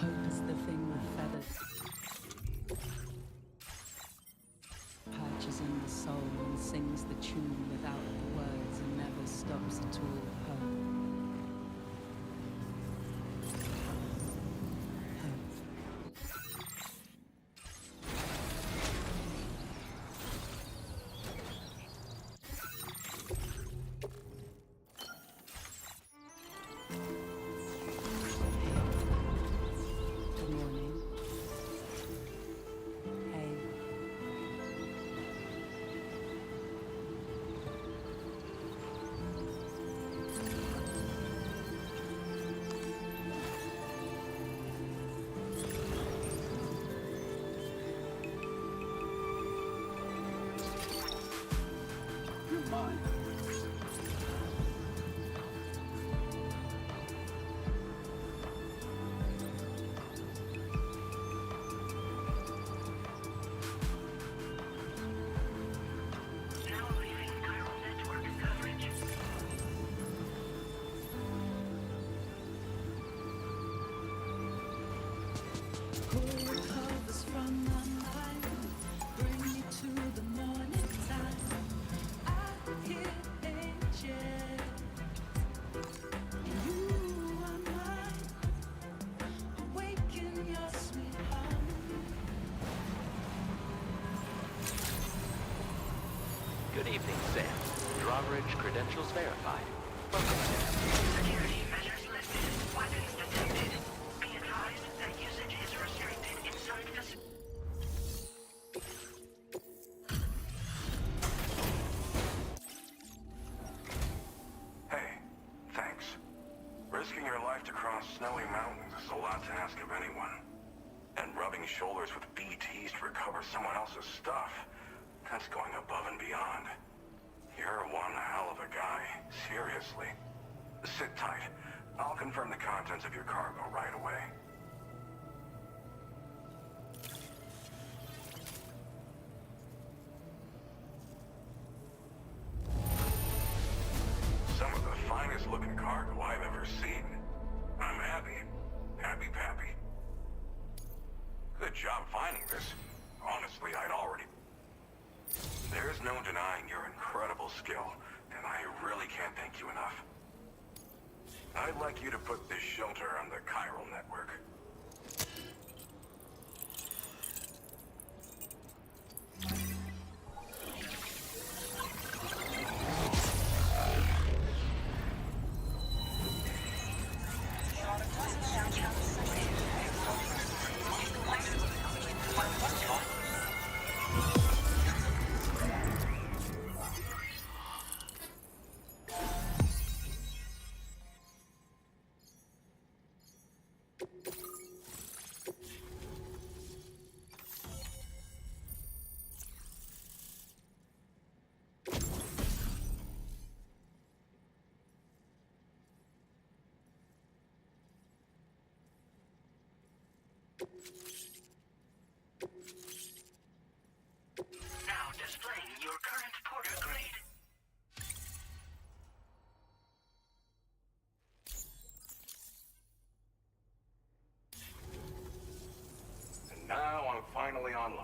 Hope is the thing with feathers. Perches in the soul and sings the tune without the words and never stops at all. Hope. Good evening, Sam. Drawbridge credentials verified. Welcome, Sam. Security measures listed. Weapons detected. Be advised that usage is restricted inside the... snowy mountains is a lot to ask of anyone. And rubbing shoulders with BTs to recover someone else's stuff, that's going above and beyond. You're one hell of a guy, seriously. Sit tight. I'll confirm the contents of your cargo right away. Some of the finest looking cargo I've ever seen. I'm happy. Happy-pappy. Good job finding this. Honestly, I'd already... There's no denying your incredible skill, and I really can't thank you enough. I'd like you to put this shelter on the chiral network. Now displaying your current porter grade. And now I'm finally online.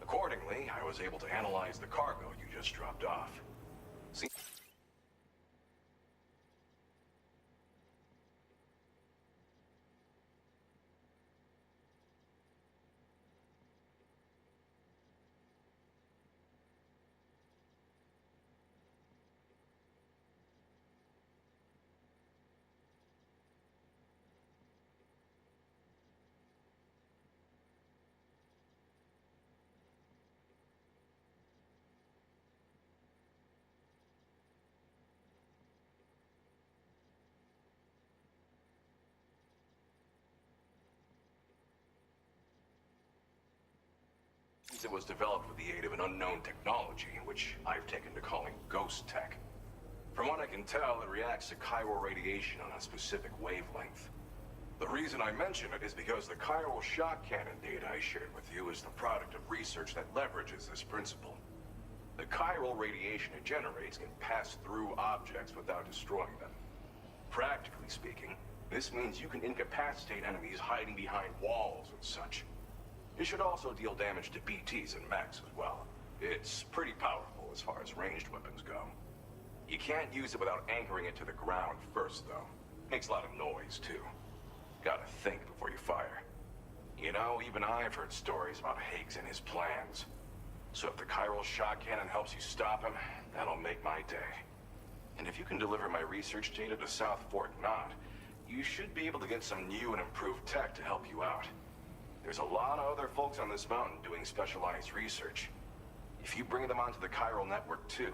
Accordingly, I was able to analyze the cargo you just dropped off. See? It was developed with the aid of an unknown technology, which I've taken to calling ghost tech. From what I can tell, it reacts to chiral radiation on a specific wavelength. The reason I mention it is because the chiral shock cannon data I shared with you is the product of research that leverages this principle. The chiral radiation it generates can pass through objects without destroying them. Practically speaking, this means you can incapacitate enemies hiding behind walls and such. It should also deal damage to BTs and mechs as well. It's pretty powerful as far as ranged weapons go. You can't use it without anchoring it to the ground first, though. Makes a lot of noise, too. Gotta think before you fire. You know, even I've heard stories about Higgs and his plans. So if the chiral shock cannon helps you stop him, that'll make my day. And if you can deliver my research data to South Fort Knott, you should be able to get some new and improved tech to help you out. There's a lot of other folks on this mountain doing specialized research. If you bring them onto the chiral network too,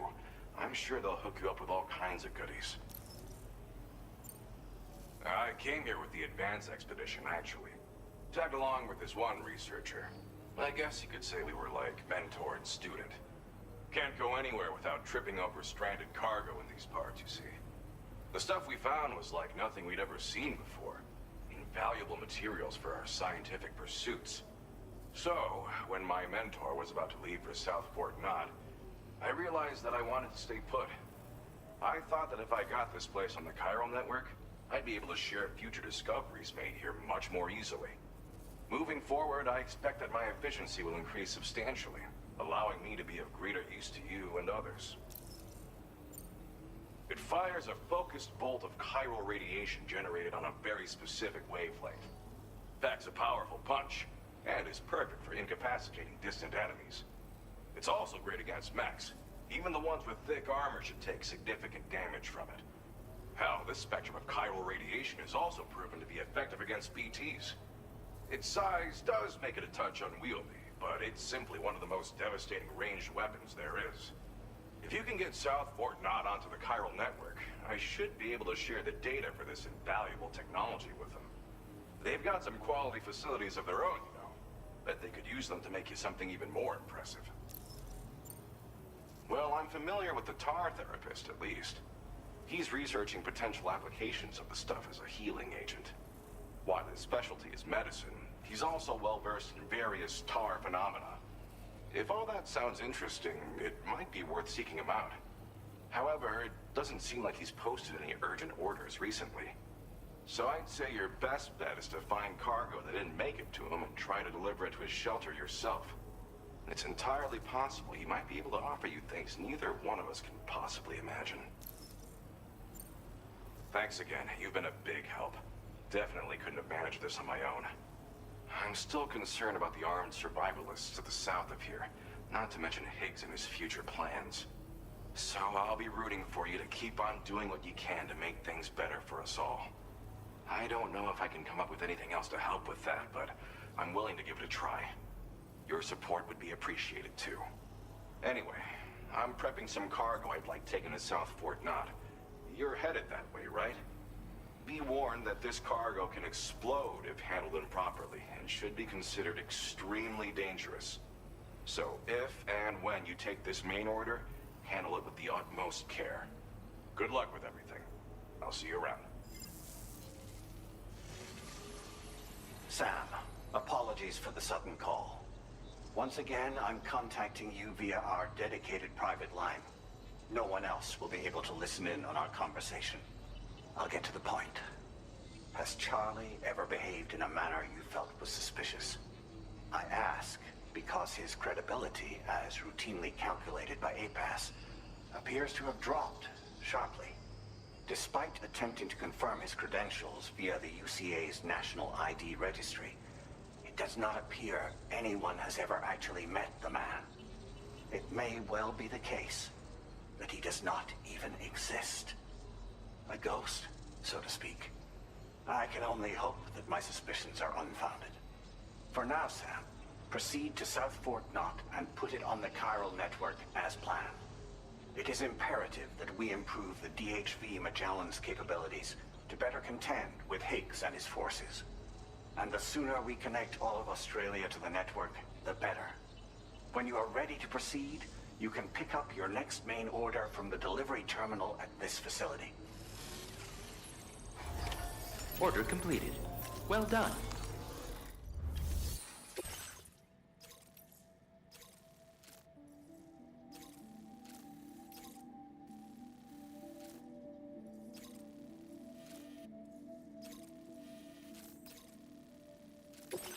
I'm sure they'll hook you up with all kinds of goodies. I came here with the advance expedition, actually. Tagged along with this one researcher. I guess you could say we were like mentor and student. Can't go anywhere without tripping over stranded cargo in these parts, you see. The stuff we found was like nothing we'd ever seen before. Invaluable materials for our scientific pursuits. So, when my mentor was about to leave for South Fort Knott, I realized that I wanted to stay put. I thought that if I got this place on the chiral network, I'd be able to share future discoveries made here much more easily. Moving forward, I expect that my efficiency will increase substantially, allowing me to be of greater use to you and others. It fires a focused bolt of chiral radiation generated on a very specific wavelength. Packs a powerful punch, and is perfect for incapacitating distant enemies. It's also great against mechs. Even the ones with thick armor should take significant damage from it. Hell, this spectrum of chiral radiation is also proven to be effective against BTs. Its size does make it a touch unwieldy, but it's simply one of the most devastating ranged weapons there is. If you can get South Fort Knott onto the chiral network, I should be able to share the data for this invaluable technology with them. They've got some quality facilities of their own, you know. Bet they could use them to make you something even more impressive. Well, I'm familiar with the tar therapist, at least. He's researching potential applications of the stuff as a healing agent. While his specialty is medicine, he's also well-versed in various tar phenomena. If all that sounds interesting, it might be worth seeking him out. However, it doesn't seem like he's posted any urgent orders recently. So I'd say your best bet is to find cargo that didn't make it to him and try to deliver it to his shelter yourself. It's entirely possible he might be able to offer you things neither one of us can possibly imagine. Thanks again. You've been a big help. Definitely couldn't have managed this on my own. I'm still concerned about the armed survivalists to the south of here, not to mention Higgs and his future plans. So I'll be rooting for you to keep on doing what you can to make things better for us all. I don't know if I can come up with anything else to help with that, but I'm willing to give it a try. Your support would be appreciated too. Anyway, I'm prepping some cargo I'd like taken to South Fort Knott. You're headed that way, right? Be warned that this cargo can explode if handled improperly, and should be considered extremely dangerous. So if and when you take this main order, handle it with the utmost care. Good luck with everything. I'll see you around. Sam, apologies for the sudden call. Once again, I'm contacting you via our dedicated private line. No one else will be able to listen in on our conversation. I'll get to the point. Has Charlie ever behaved in a manner you felt was suspicious? I ask because his credibility, as routinely calculated by APAS, appears to have dropped sharply. Despite attempting to confirm his credentials via the UCA's National ID Registry, it does not appear anyone has ever actually met the man. It may well be the case that he does not even exist. A ghost, so to speak. I can only hope that my suspicions are unfounded. For now, Sam, proceed to South Fort Knott and put it on the chiral network as planned. It is imperative that we improve the DHV Magellan's capabilities to better contend with Higgs and his forces. And the sooner we connect all of Australia to the network, the better. When you are ready to proceed, you can pick up your next main order from the delivery terminal at this facility. Order completed. Well done.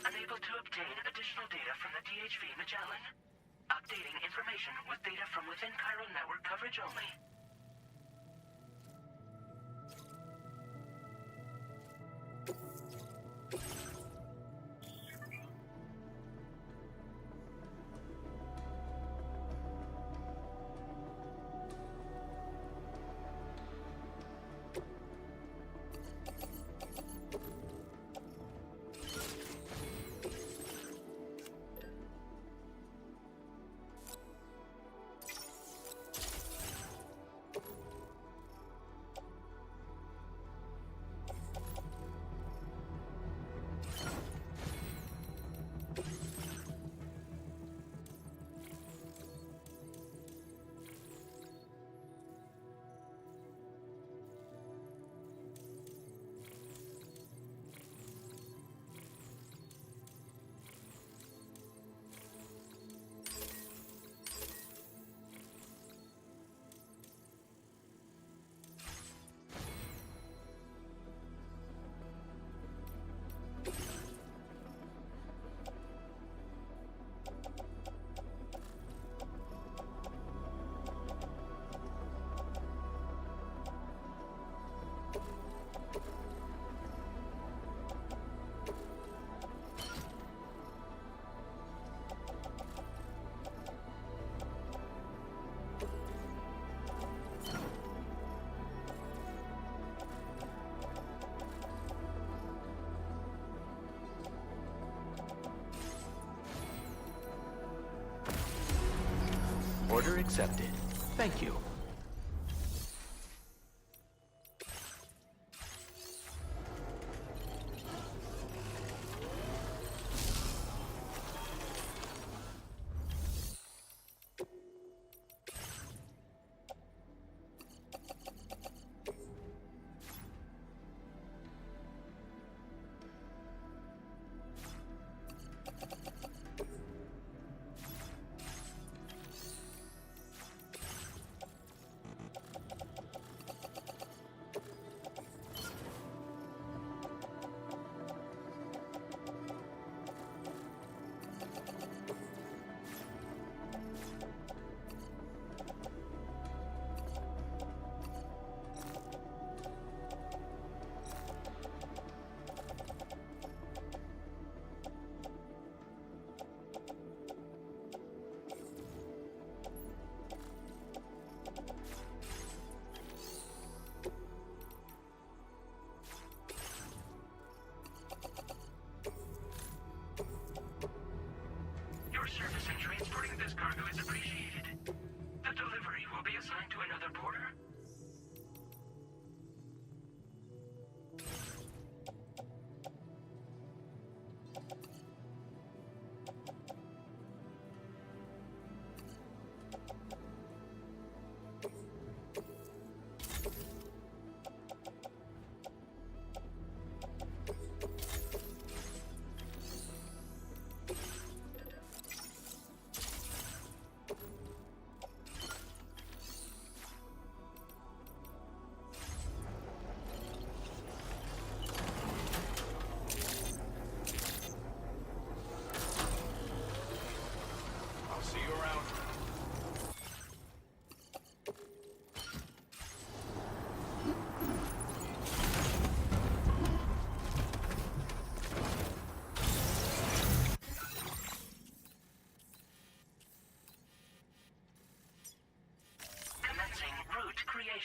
Unable to obtain additional data from the DHV Magellan. Updating information with data from within chiral network coverage only. Order accepted. Thank you.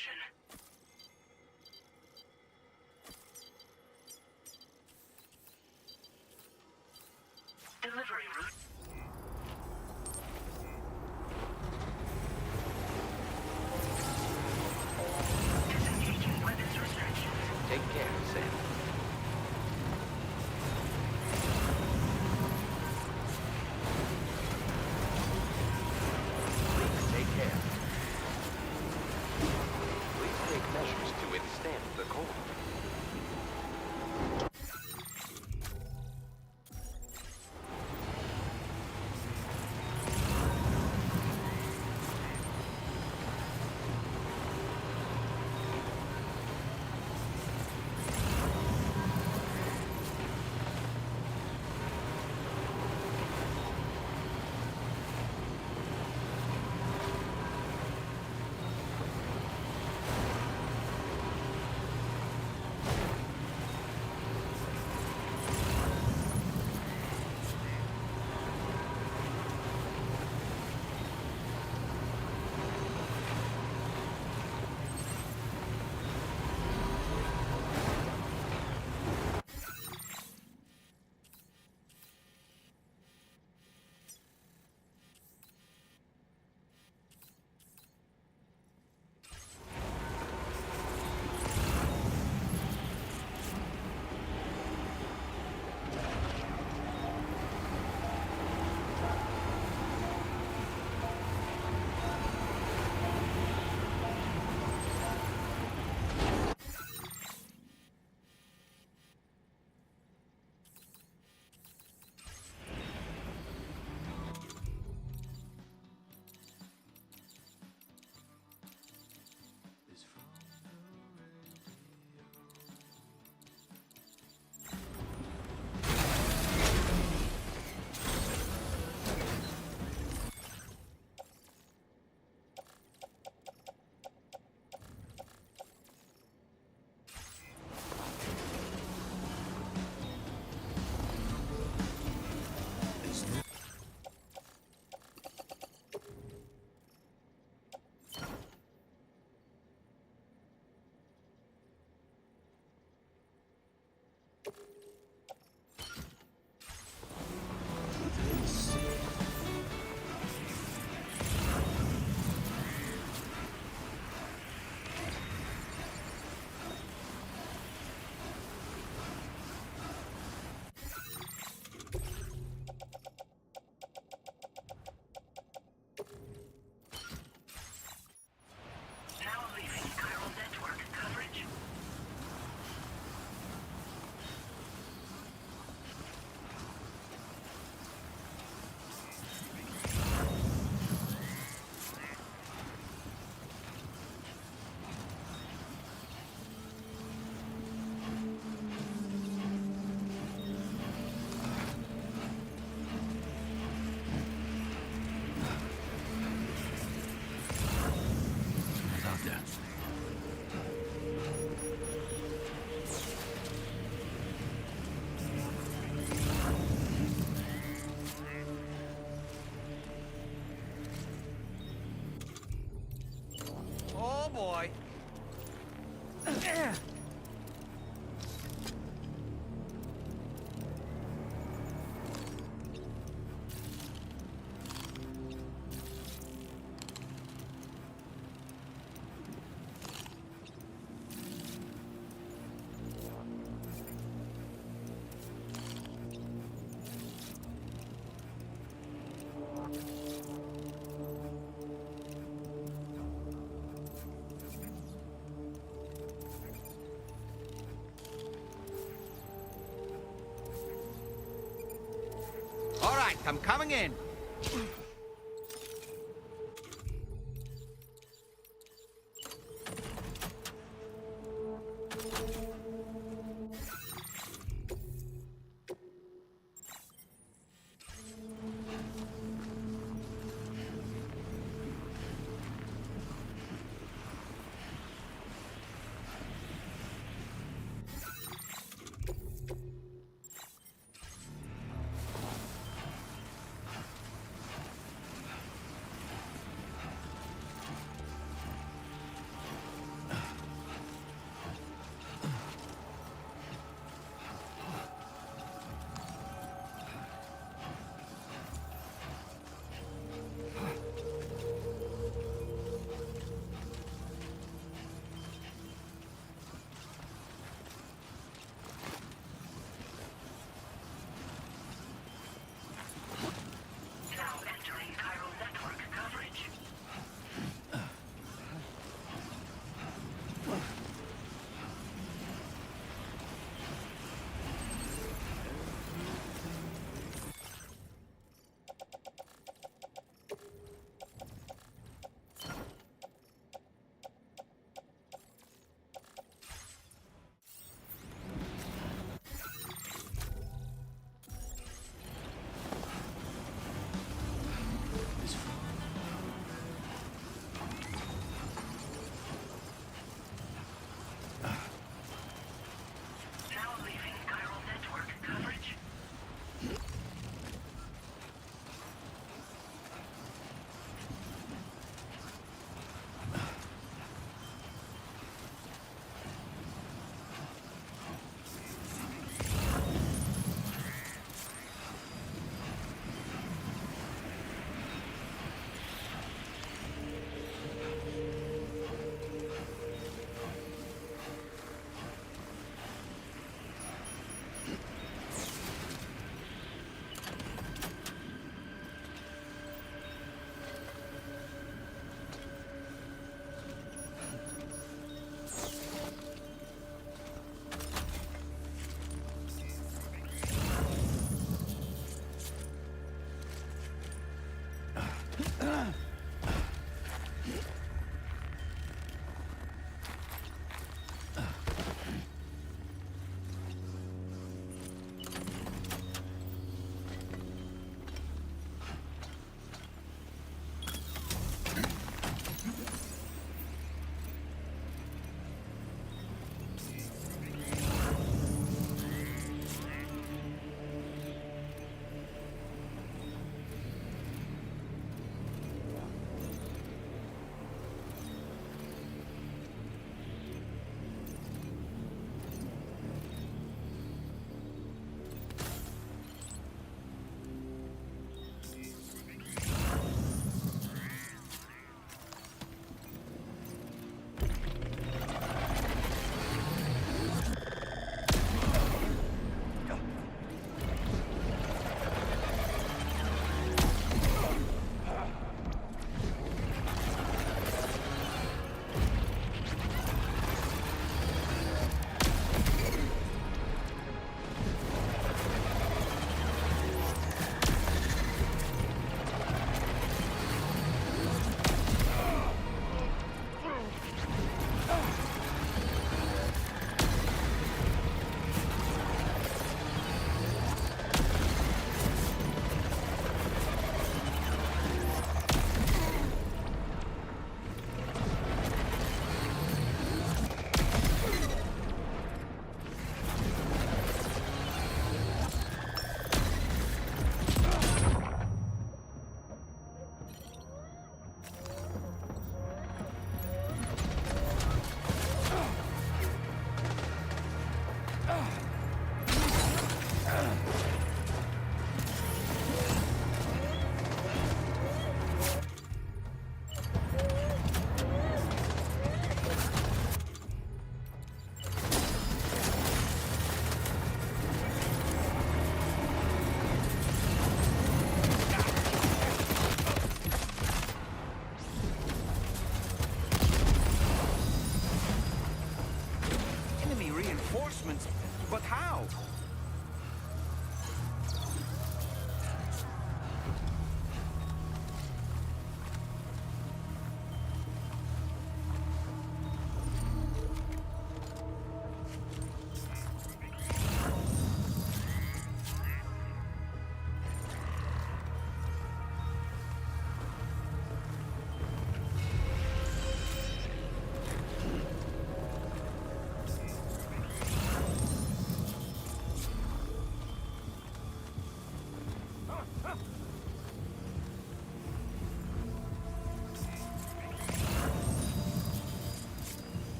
position. Delivery route. Disengaging weapons restrictions. Take care, Sam. Please take care. Please take measures to withstand the cold. boy. All right, I'm coming in.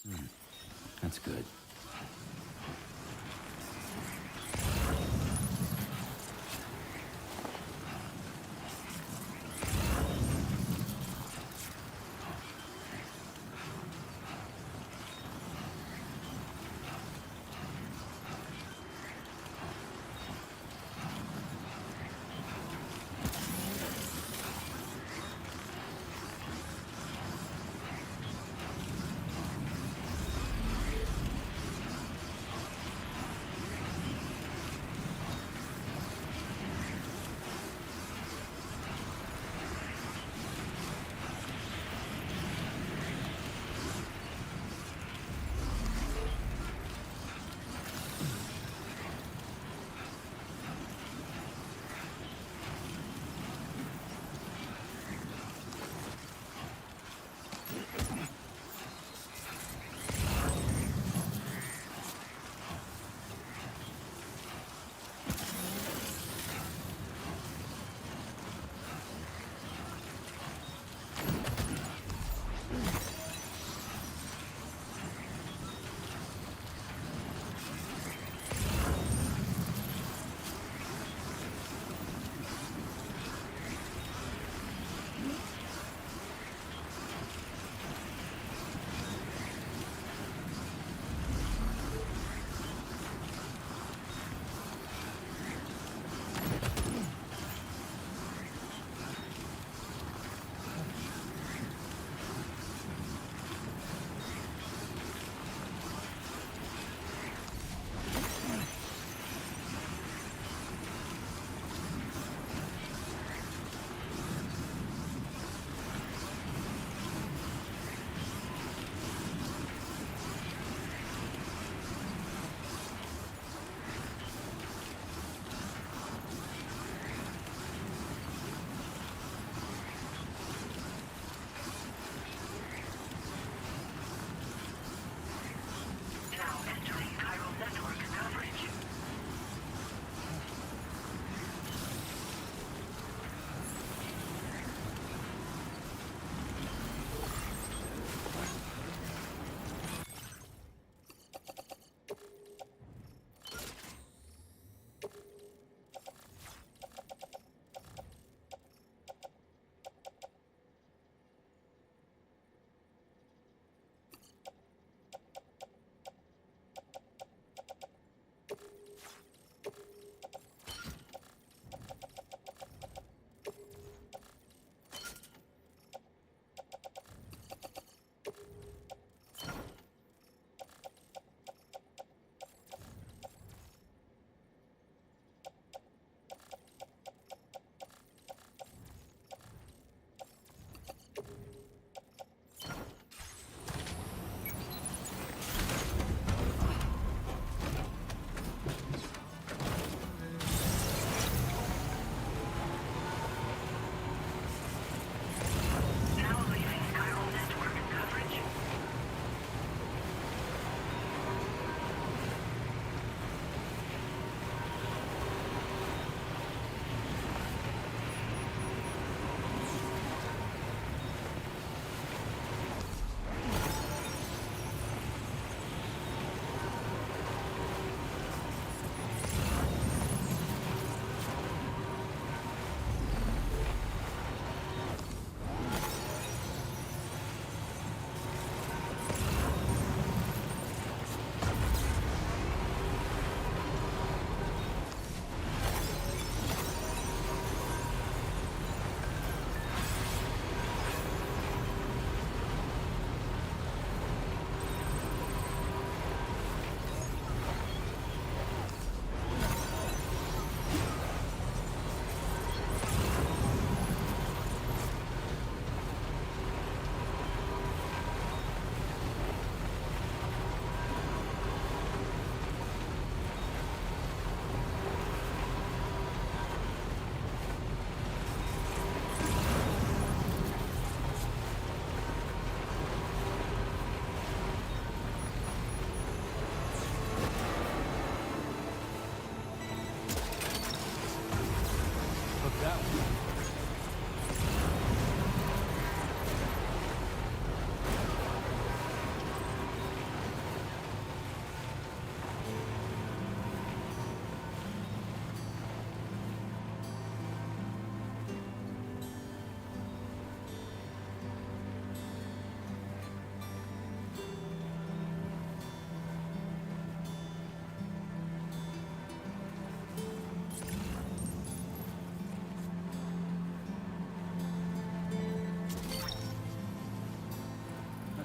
That's good.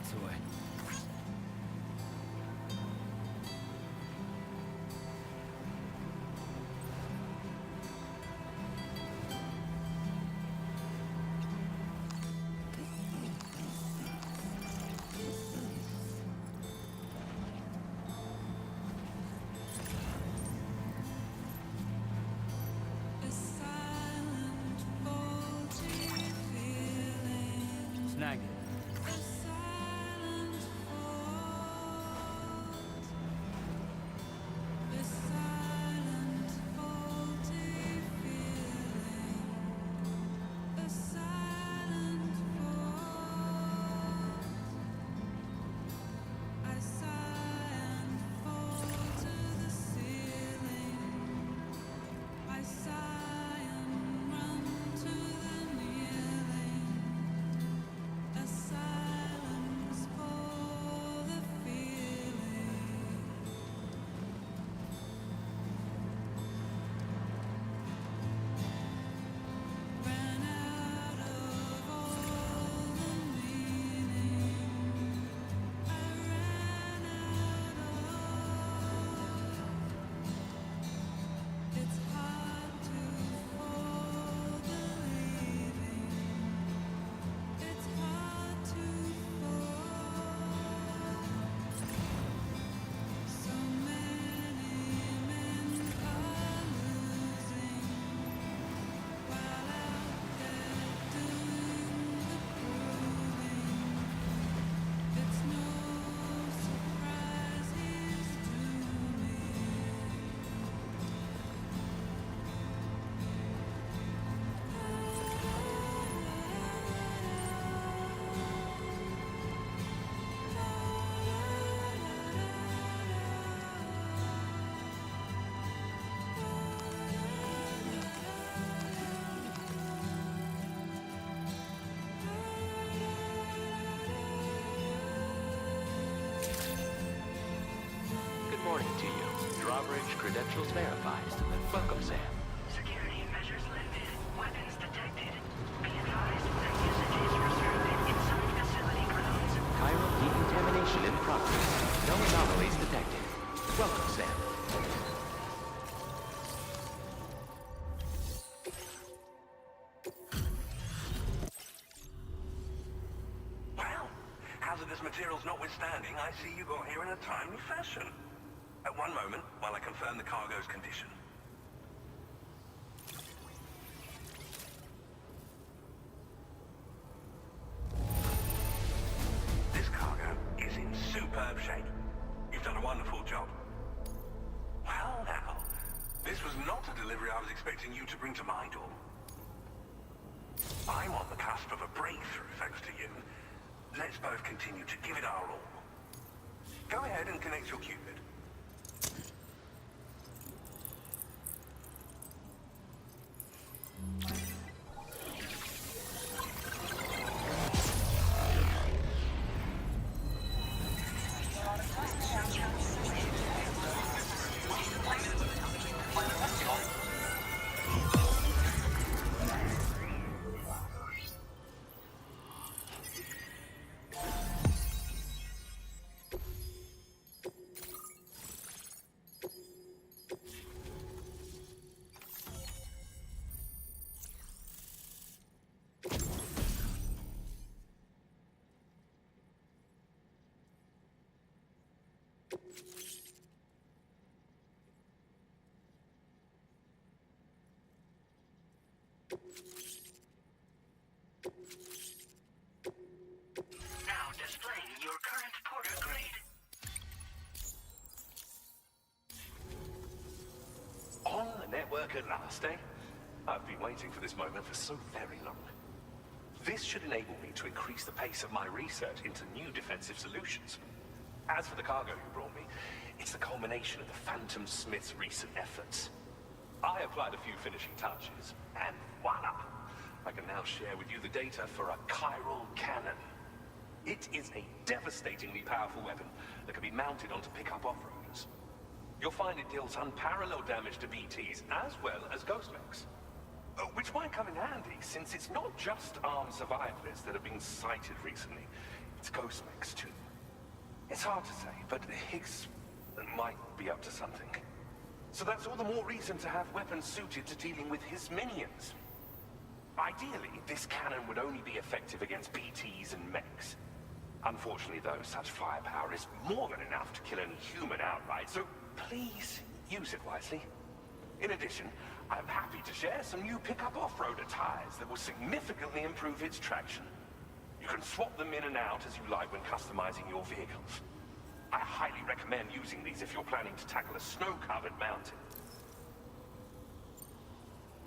parts away. Snag it. Good morning to you. Drawbridge credentials verified. Welcome, Sam. Security measures lifted. Weapons detected. Be advised that usage is reserved inside facility grounds. Chiral decontamination in progress. No anomalies detected. Welcome, Sam. Well, hazardous materials notwithstanding, I see you got here in a timely fashion. At one moment, while I confirm the cargo's condition. This cargo is in superb shape. You've done a wonderful job. Well now, this was not a delivery I was expecting you to bring to my door. I'm on the cusp of a breakthrough, thanks to you. Let's both continue to give it our all. Go ahead and connect your Cupid. Now displaying your current porter grade. On the network at last, eh? I've been waiting for this moment for so very long. This should enable me to increase the pace of my research into new defensive solutions. As for the cargo you brought me, it's the culmination of the Phantom Smith's recent efforts. I applied a few finishing touches, and voila! I can now share with you the data for a chiral cannon. It is a devastatingly powerful weapon that can be mounted onto pickup off-roaders. You'll find it deals unparalleled damage to BTs as well as ghost mechs. Which might come in handy, since it's not just armed survivalists that have been sighted recently. It's ghost mechs too. It's hard to say, but Higgs might be up to something. So that's all the more reason to have weapons suited to dealing with his minions. Ideally, this cannon would only be effective against BTs and mechs. Unfortunately, though, such firepower is more than enough to kill any human outright, so please use it wisely. In addition, I'm happy to share some new pickup off-roader tires that will significantly improve its traction. You can swap them in and out as you like when customizing your vehicles. I highly recommend using these if you're planning to tackle a snow-covered mountain.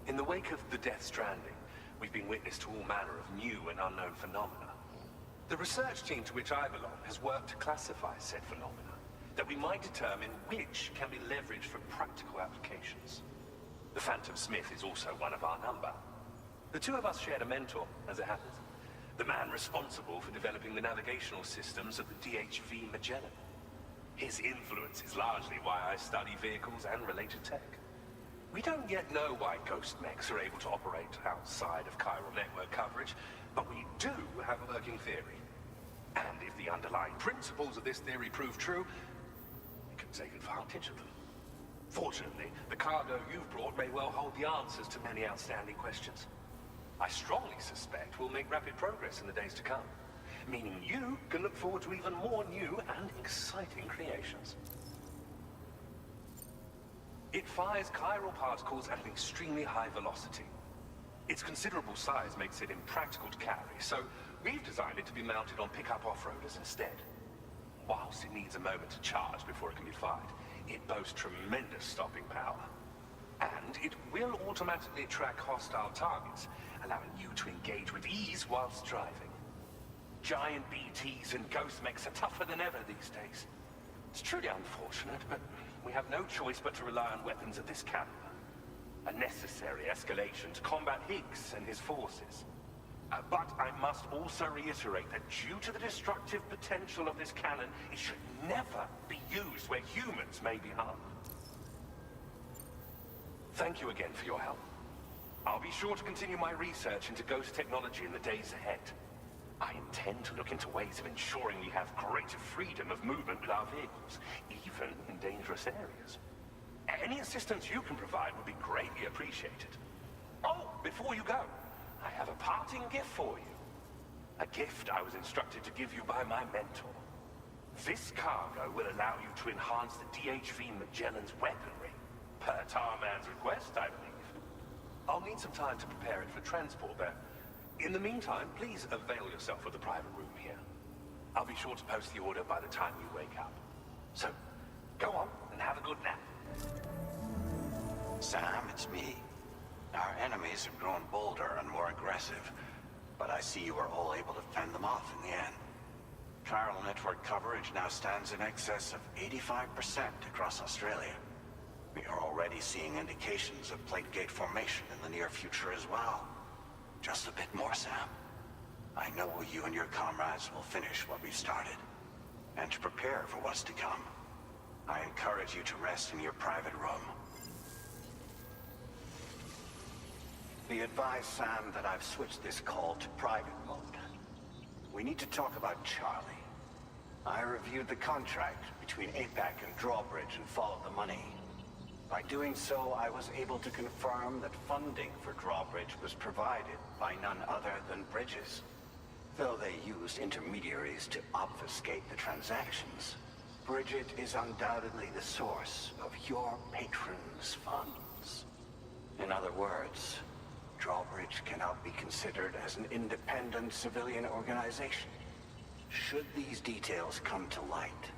In the wake of the Death Stranding, we've been witness to all manner of new and unknown phenomena. The research team to which I belong has worked to classify said phenomena, that we might determine which can be leveraged for practical applications. The Phantom Smith is also one of our number. The two of us shared a mentor, as it happens. The man responsible for developing the navigational systems of the DHV Magellan. His influence is largely why I study vehicles and related tech. We don't yet know why ghost mechs are able to operate outside of chiral network coverage, but we do have a working theory. And if the underlying principles of this theory prove true, we can take advantage of them. Fortunately, the cargo you've brought may well hold the answers to many outstanding questions. I strongly suspect we'll make rapid progress in the days to come, meaning you can look forward to even more new and exciting creations. It fires chiral particles at an extremely high velocity. Its considerable size makes it impractical to carry, so we've designed it to be mounted on pickup off-roaders instead. Whilst it needs a moment to charge before it can be fired, it boasts tremendous stopping power. And it will automatically track hostile targets, allowing you to engage with ease whilst driving. Giant BTs and ghost mechs are tougher than ever these days. It's truly unfortunate, but we have no choice but to rely on weapons of this caliber. A necessary escalation to combat Higgs and his forces. But I must also reiterate that due to the destructive potential of this cannon, it should never be used where humans may be harmed. Thank you again for your help. I'll be sure to continue my research into ghost technology in the days ahead. I intend to look into ways of ensuring we have greater freedom of movement with our vehicles, even in dangerous areas. Any assistance you can provide would be greatly appreciated. Oh, before you go, I have a parting gift for you. A gift I was instructed to give you by my mentor. This cargo will allow you to enhance the DHV Magellan's weaponry, per Tarman's request, I believe. I'll need some time to prepare it for transport, though. In the meantime, please avail yourself of the private room here. I'll be sure to post the order by the time you wake up. So, go on and have a good nap. Sam, it's me. Our enemies have grown bolder and more aggressive, but I see you were all able to fend them off in the end. Chiral network coverage now stands in excess of 85% across Australia. We are already seeing indications of plate gate formation in the near future as well. Just a bit more, Sam. I know you and your comrades will finish what we've started. And to prepare for what's to come, I encourage you to rest in your private room. Be advised, Sam, that I've switched this call to private mode. We need to talk about Charlie. I reviewed the contract between APAC and Drawbridge and followed the money. By doing so, I was able to confirm that funding for Drawbridge was provided by none other than Bridges. Though they used intermediaries to obfuscate the transactions, Bridget is undoubtedly the source of your patron's funds. In other words, Drawbridge cannot be considered as an independent civilian organization. Should these details come to light,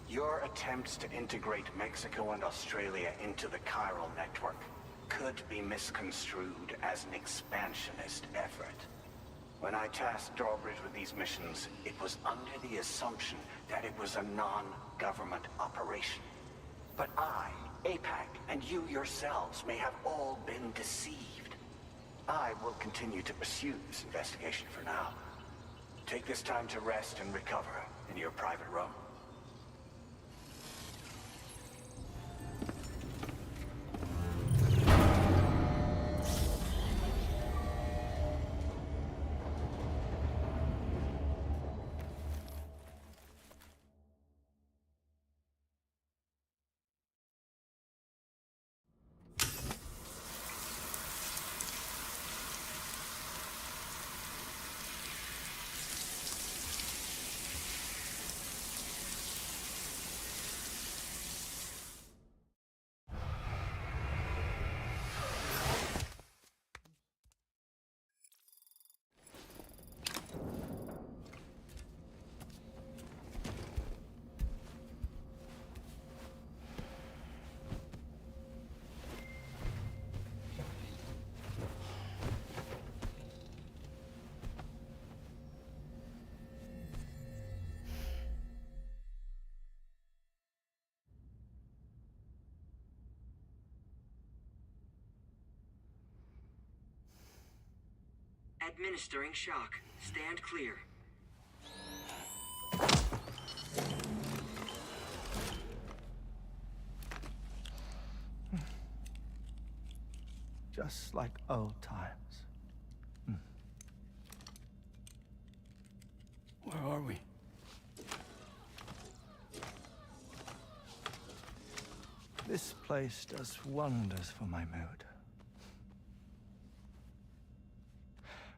your attempts to integrate Mexico and Australia into the chiral network could be misconstrued as an expansionist effort. When I tasked Drawbridge with these missions, it was under the assumption that it was a non-government operation. But I, APAC, and you yourselves may have all been deceived. I will continue to pursue this investigation for now. Take this time to rest and recover in your private room. Administering shock. Stand clear. Just like old times. Where are we? This place does wonders for my mood.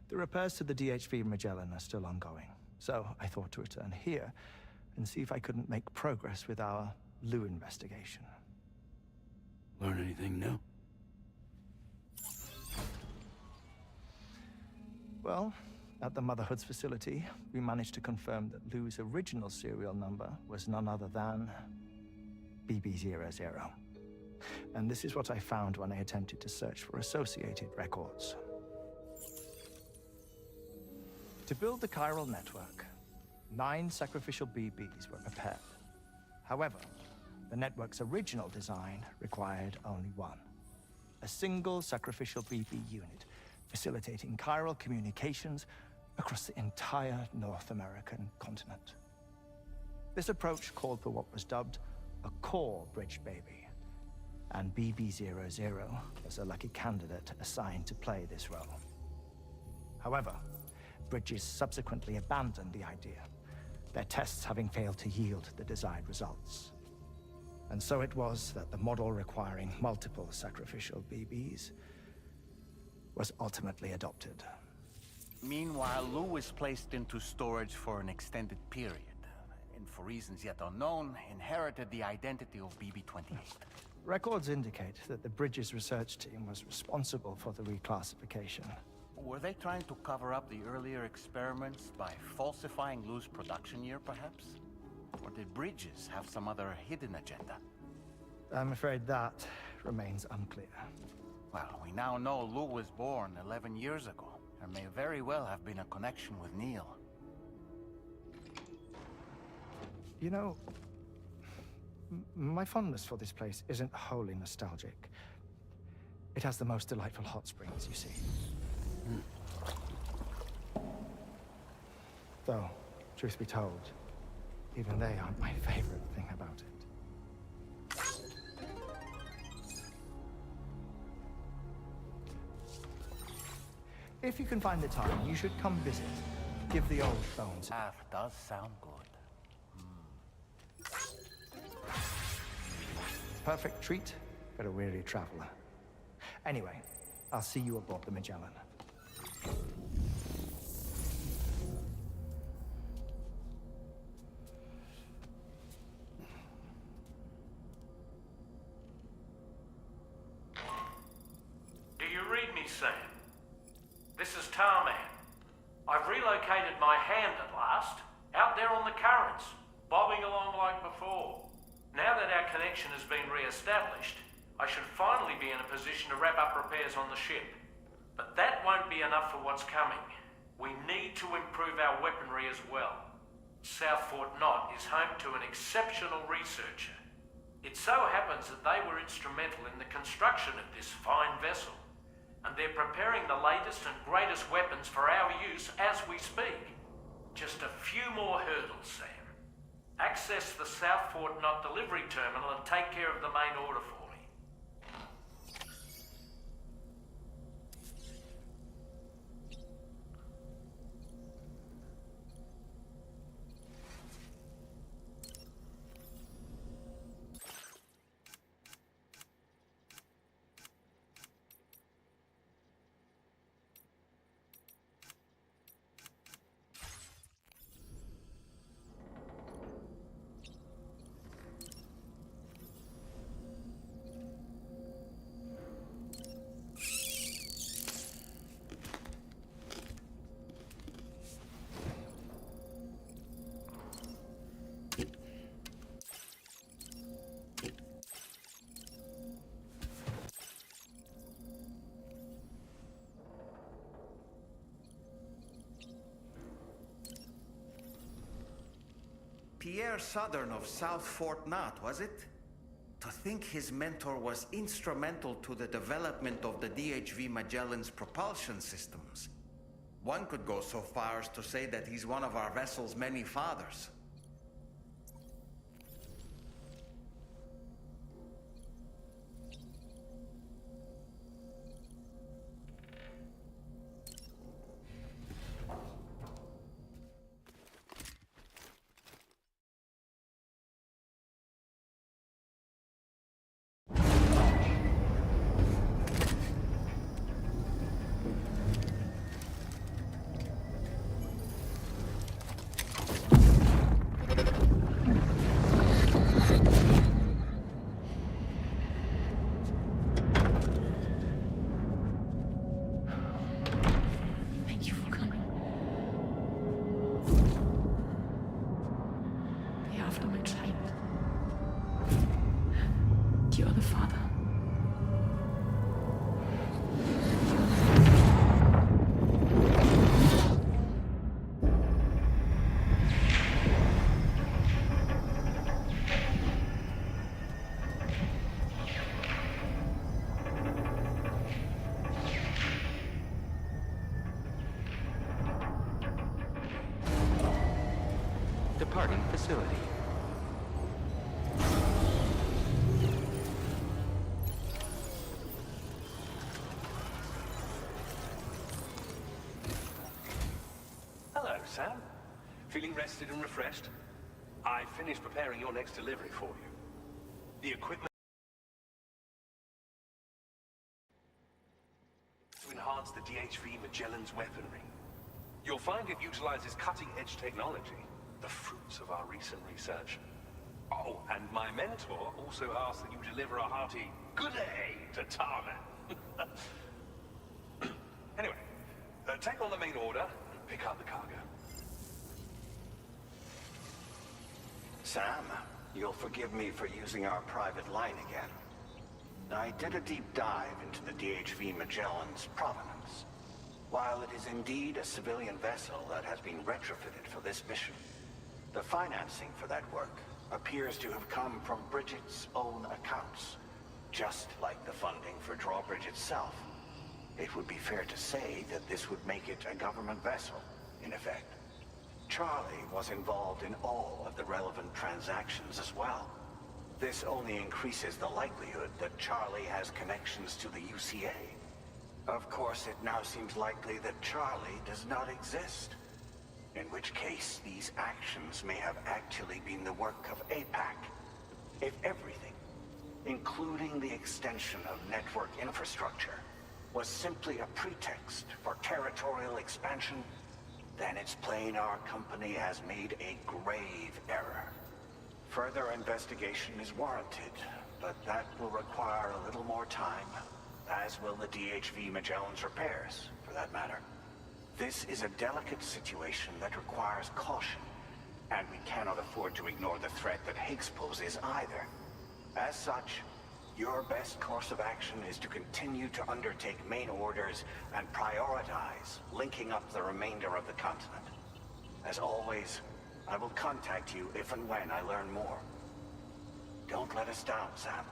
The repairs to the DHV Magellan are still ongoing, so I thought to return here and see if I couldn't make progress with our Lou investigation. Learn anything new? Well, at the Motherhood's facility, we managed to confirm that Lou's original serial number was none other than BB00. And this is what I found when I attempted to search for associated records. To build the chiral network, 9 sacrificial BBs were prepared. However, the network's original design required only 1. A single sacrificial BB unit, facilitating chiral communications across the entire North American continent. This approach called for what was dubbed a core bridge baby, and BB00 was a lucky candidate assigned to play this role. However, Bridges subsequently abandoned the idea, their tests having failed to yield the desired results. And so it was that the model requiring multiple sacrificial BBs was ultimately adopted. Meanwhile, Lou was placed into storage for an extended period, and for reasons yet unknown, inherited the identity of BB-28. Records indicate that the Bridges research team was responsible for the reclassification. Were they trying to cover up the earlier experiments by falsifying Lou's production year, perhaps? Or did Bridges have some other hidden agenda? I'm afraid that remains unclear. Well, we now know Lou was born 11 years ago. There may very well have been a connection with Neil. You know, my fondness for this place isn't wholly nostalgic. It has the most delightful hot springs, you see. Though, truth be told, even they aren't my favorite thing about it. If you can find the time, you should come visit. Give the old bones. That does sound good. Perfect treat for a weary traveler. Anyway, I'll see you aboard the Magellan. Do you read me, Sam? This is Tarman. I've relocated my hand at last, out there on the currents, bobbing along like before. Now that our connection has been re-established, I should finally be in a position to wrap up repairs on the ship. But that won't be enough for what's coming. We need to improve our weaponry as well. South Fort Knot is home to an exceptional researcher. It so happens that they were instrumental in the construction of this fine vessel, and they're preparing the latest and greatest weapons for our use as we speak. Just a few more hurdles, Sam. Access the South Fort Knot delivery terminal and take care of the main order for me. Pierre Southern of South Fort Knot, was it? To think his mentor was instrumental to the development of the DHV Magellan's propulsion systems. One could go so far as to say that he's one of our vessel's many fathers. Thank you for coming. The aftermath child. You're the father. Departing facility. Hello, Sam. Feeling rested and refreshed? I finished preparing your next delivery for you. The equipment to enhance the DHV Magellan's weaponry. You'll find it utilizes cutting-edge technology, the fruits of our recent research. Oh, and my mentor also asked that you deliver a hearty good day to Tarman. Anyway, take on the main order and pick up the cargo. Sam, you'll forgive me for using our private line again. I did a deep dive into the DHV Magellan's provenance. While it is indeed a civilian vessel that has been retrofitted for this mission, the financing for that work appears to have come from Bridget's own accounts, just like the funding for Drawbridge itself. It would be fair to say that this would make it a government vessel, in effect. Charlie was involved in all of the relevant transactions as well. This only increases the likelihood that Charlie has connections to the UCA. Of course, it now seems likely that Charlie does not exist. In which case, these actions may have actually been the work of APAC. If everything, including the extension of network infrastructure, was simply a pretext for territorial expansion, then it's plain our company has made a grave error. Further investigation is warranted, but that will require a little more time, as will the DHV Magellan's repairs, for that matter. This is a delicate situation that requires caution, and we cannot afford to ignore the threat that Higgs poses either. As such, your best course of action is to continue to undertake main orders and prioritize linking up the remainder of the continent. As always, I will contact you if and when I learn more. Don't let us down, Sam.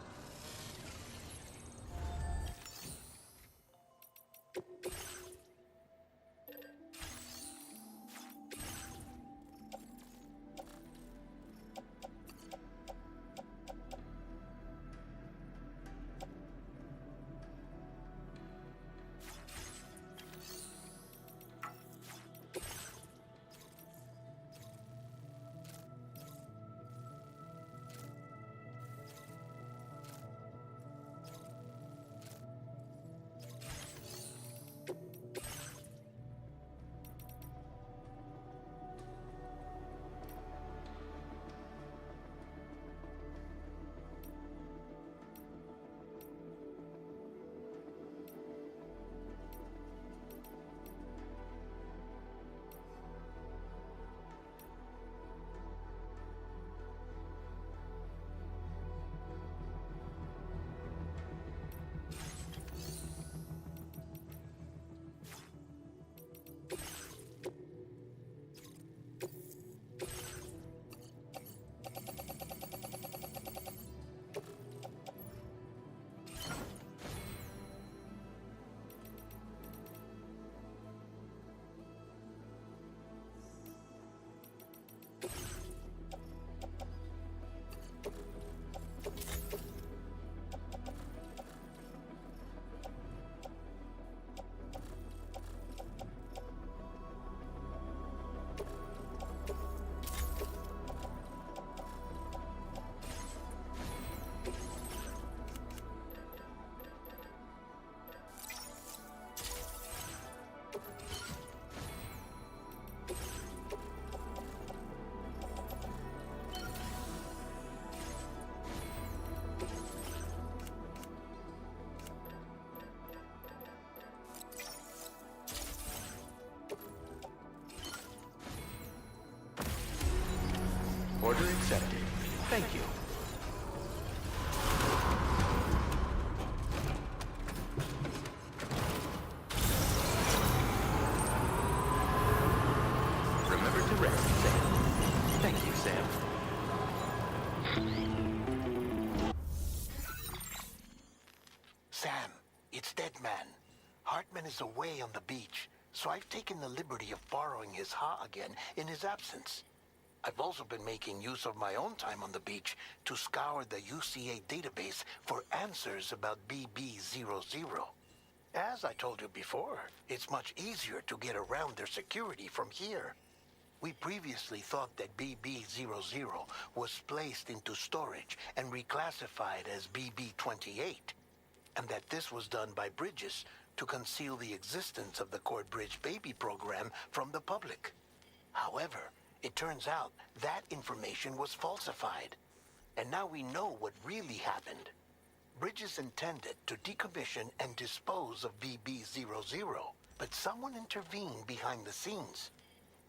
Order accepted. Thank you. Remember to rest, Sam. Thank you, Sam. Sam, it's Deadman. Hartman is away on the beach, so I've taken the liberty of borrowing his Ha again in his absence. I've also been making use of my own time on the beach to scour the UCA database for answers about BB-00. As I told you before, it's much easier to get around their security from here. We previously thought that BB-00 was placed into storage and reclassified as BB-28, and that this was done by Bridges to conceal the existence of the Cord Bridge baby program from the public. However, it turns out that information was falsified, and now we know what really happened. Bridges intended to decommission and dispose of BB-00, but someone intervened behind the scenes.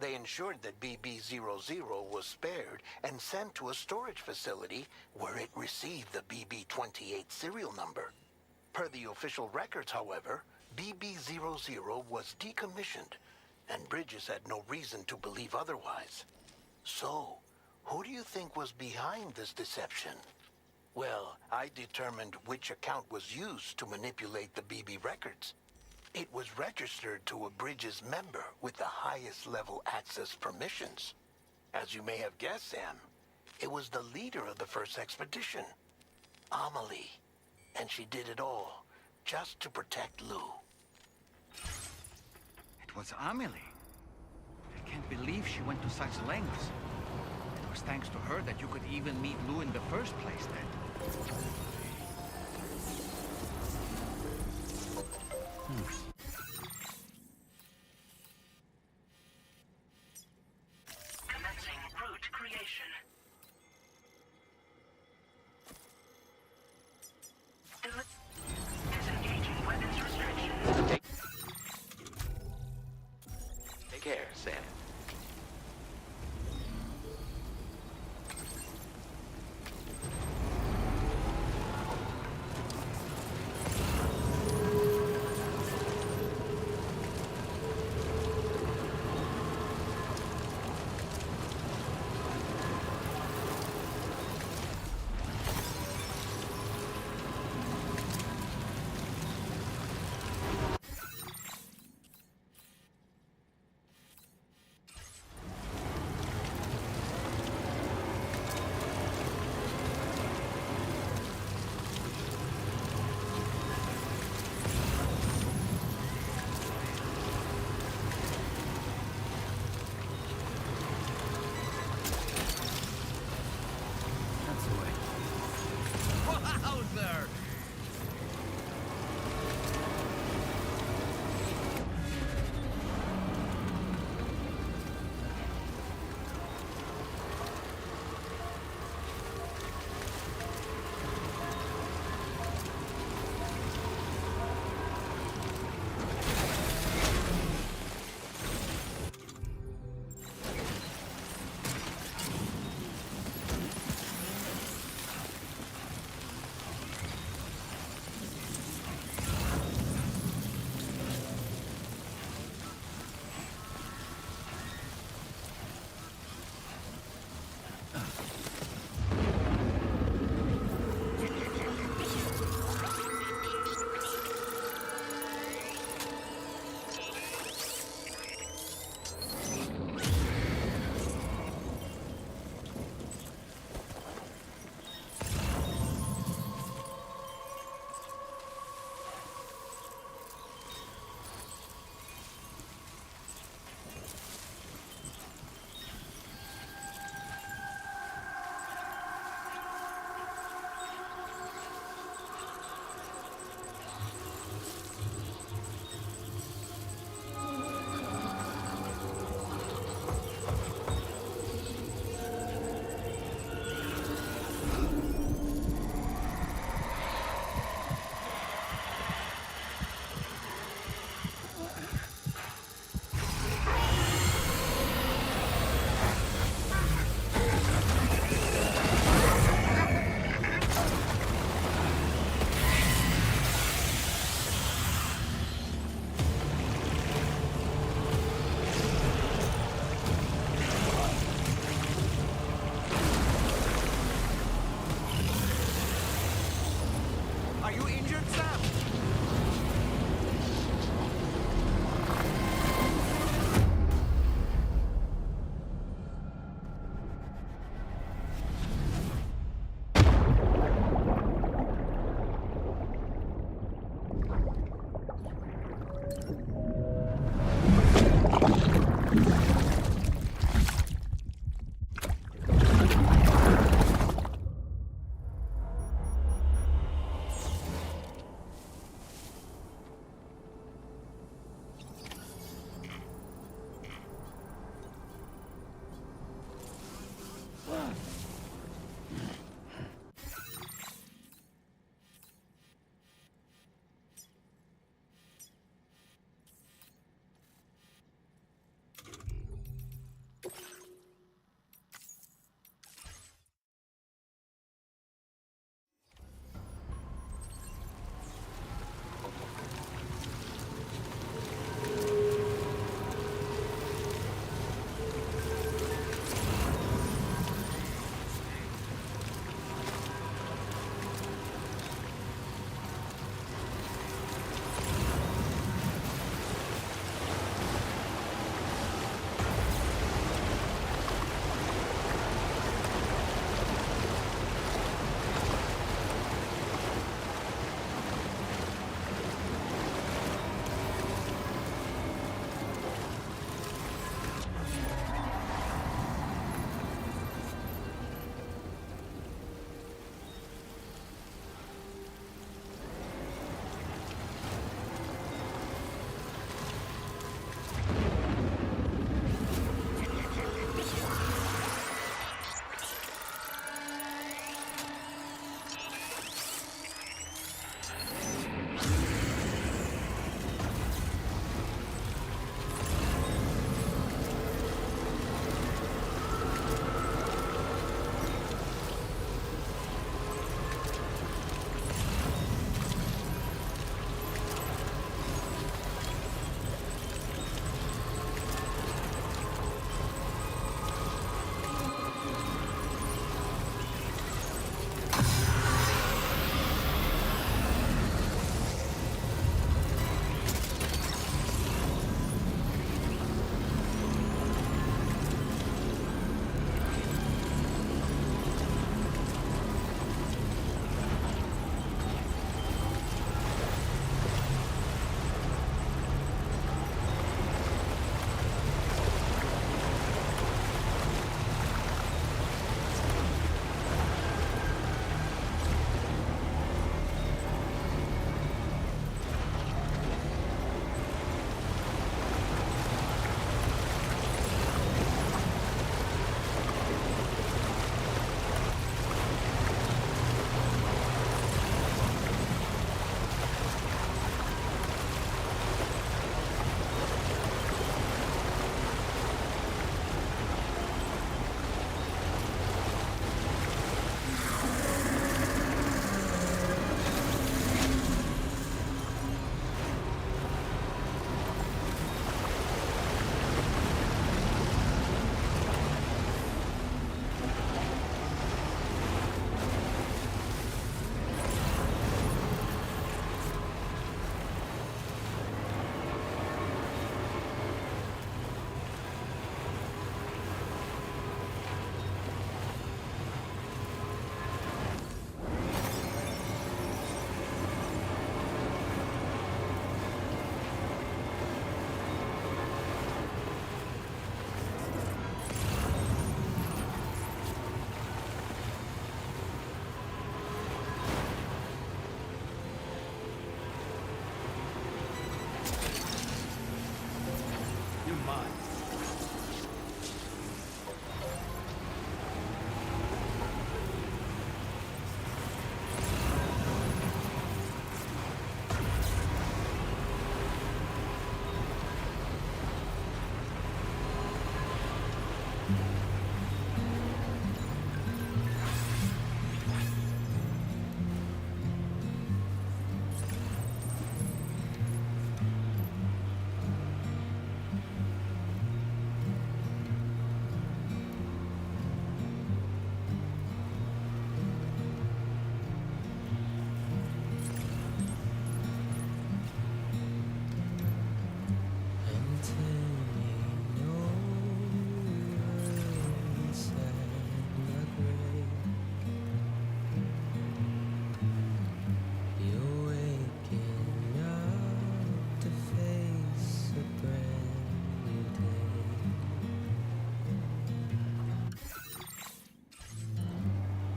They ensured that BB-00 was spared and sent to a storage facility where it received the BB-28 serial number. Per the official records, however, BB-00 was decommissioned, and Bridges had no reason to believe otherwise. So, who do you think was behind this deception? Well, I determined which account was used to manipulate the BB records. It was registered to a Bridges member with the highest level access permissions. As you may have guessed, Sam, it was the leader of the first expedition, Amelie. And she did it all just to protect Lou. It was Amelie. I can't believe she went to such lengths. It was thanks to her that you could even meet Lou in the first place, then. Commencing route creation. Disengaging weapons restrictions. Take care, Sam.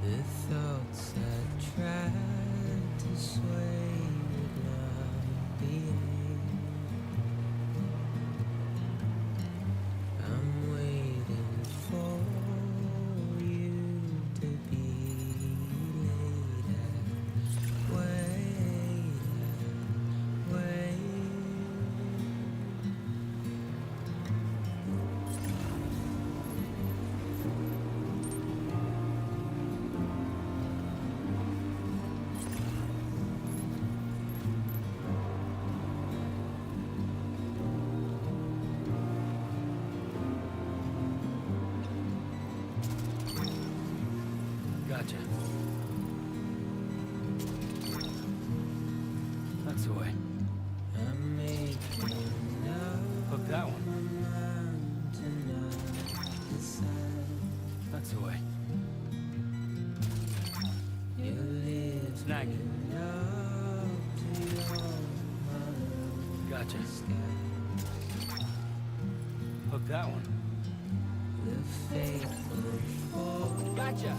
The thoughts I tried to sway would not behave. I'm waiting for you to be later. Wait. Gotcha. That's the way. Hook that one. That's the way. Snag it. Gotcha. Hook that one. Gotcha.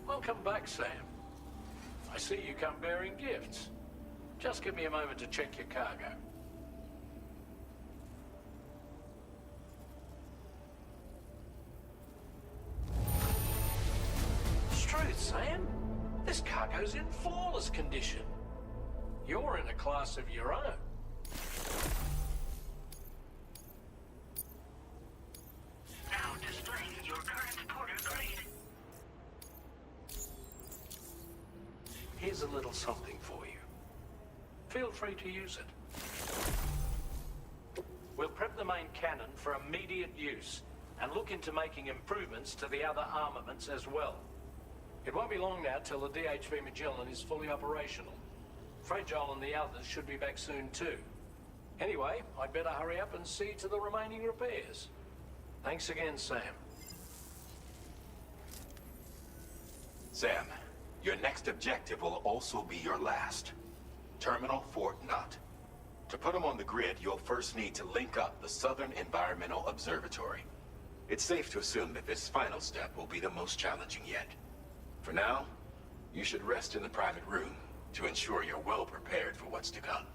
Welcome back, Sam. I see you come bearing gifts. Just give me a moment to check your cargo. Truth, Sam. This cargo's in flawless condition. You're in a class of your own. Now displaying your current porter grade. Here's a little something for you. Feel free to use it. We'll prep the main cannon for immediate use and look into making improvements to the other armaments as well. It won't be long now till the DHV Magellan is fully operational. Fragile and the others should be back soon too. Anyway, I'd better hurry up and see to the remaining repairs. Thanks again, Sam. Sam, your next objective will also be your last. Terminal Fort Knott. To put them on the grid, you'll first need to link up the Southern Environmental Observatory. It's safe to assume that this final step will be the most challenging yet. For now, you should rest in the private room to ensure you're well prepared for what's to come.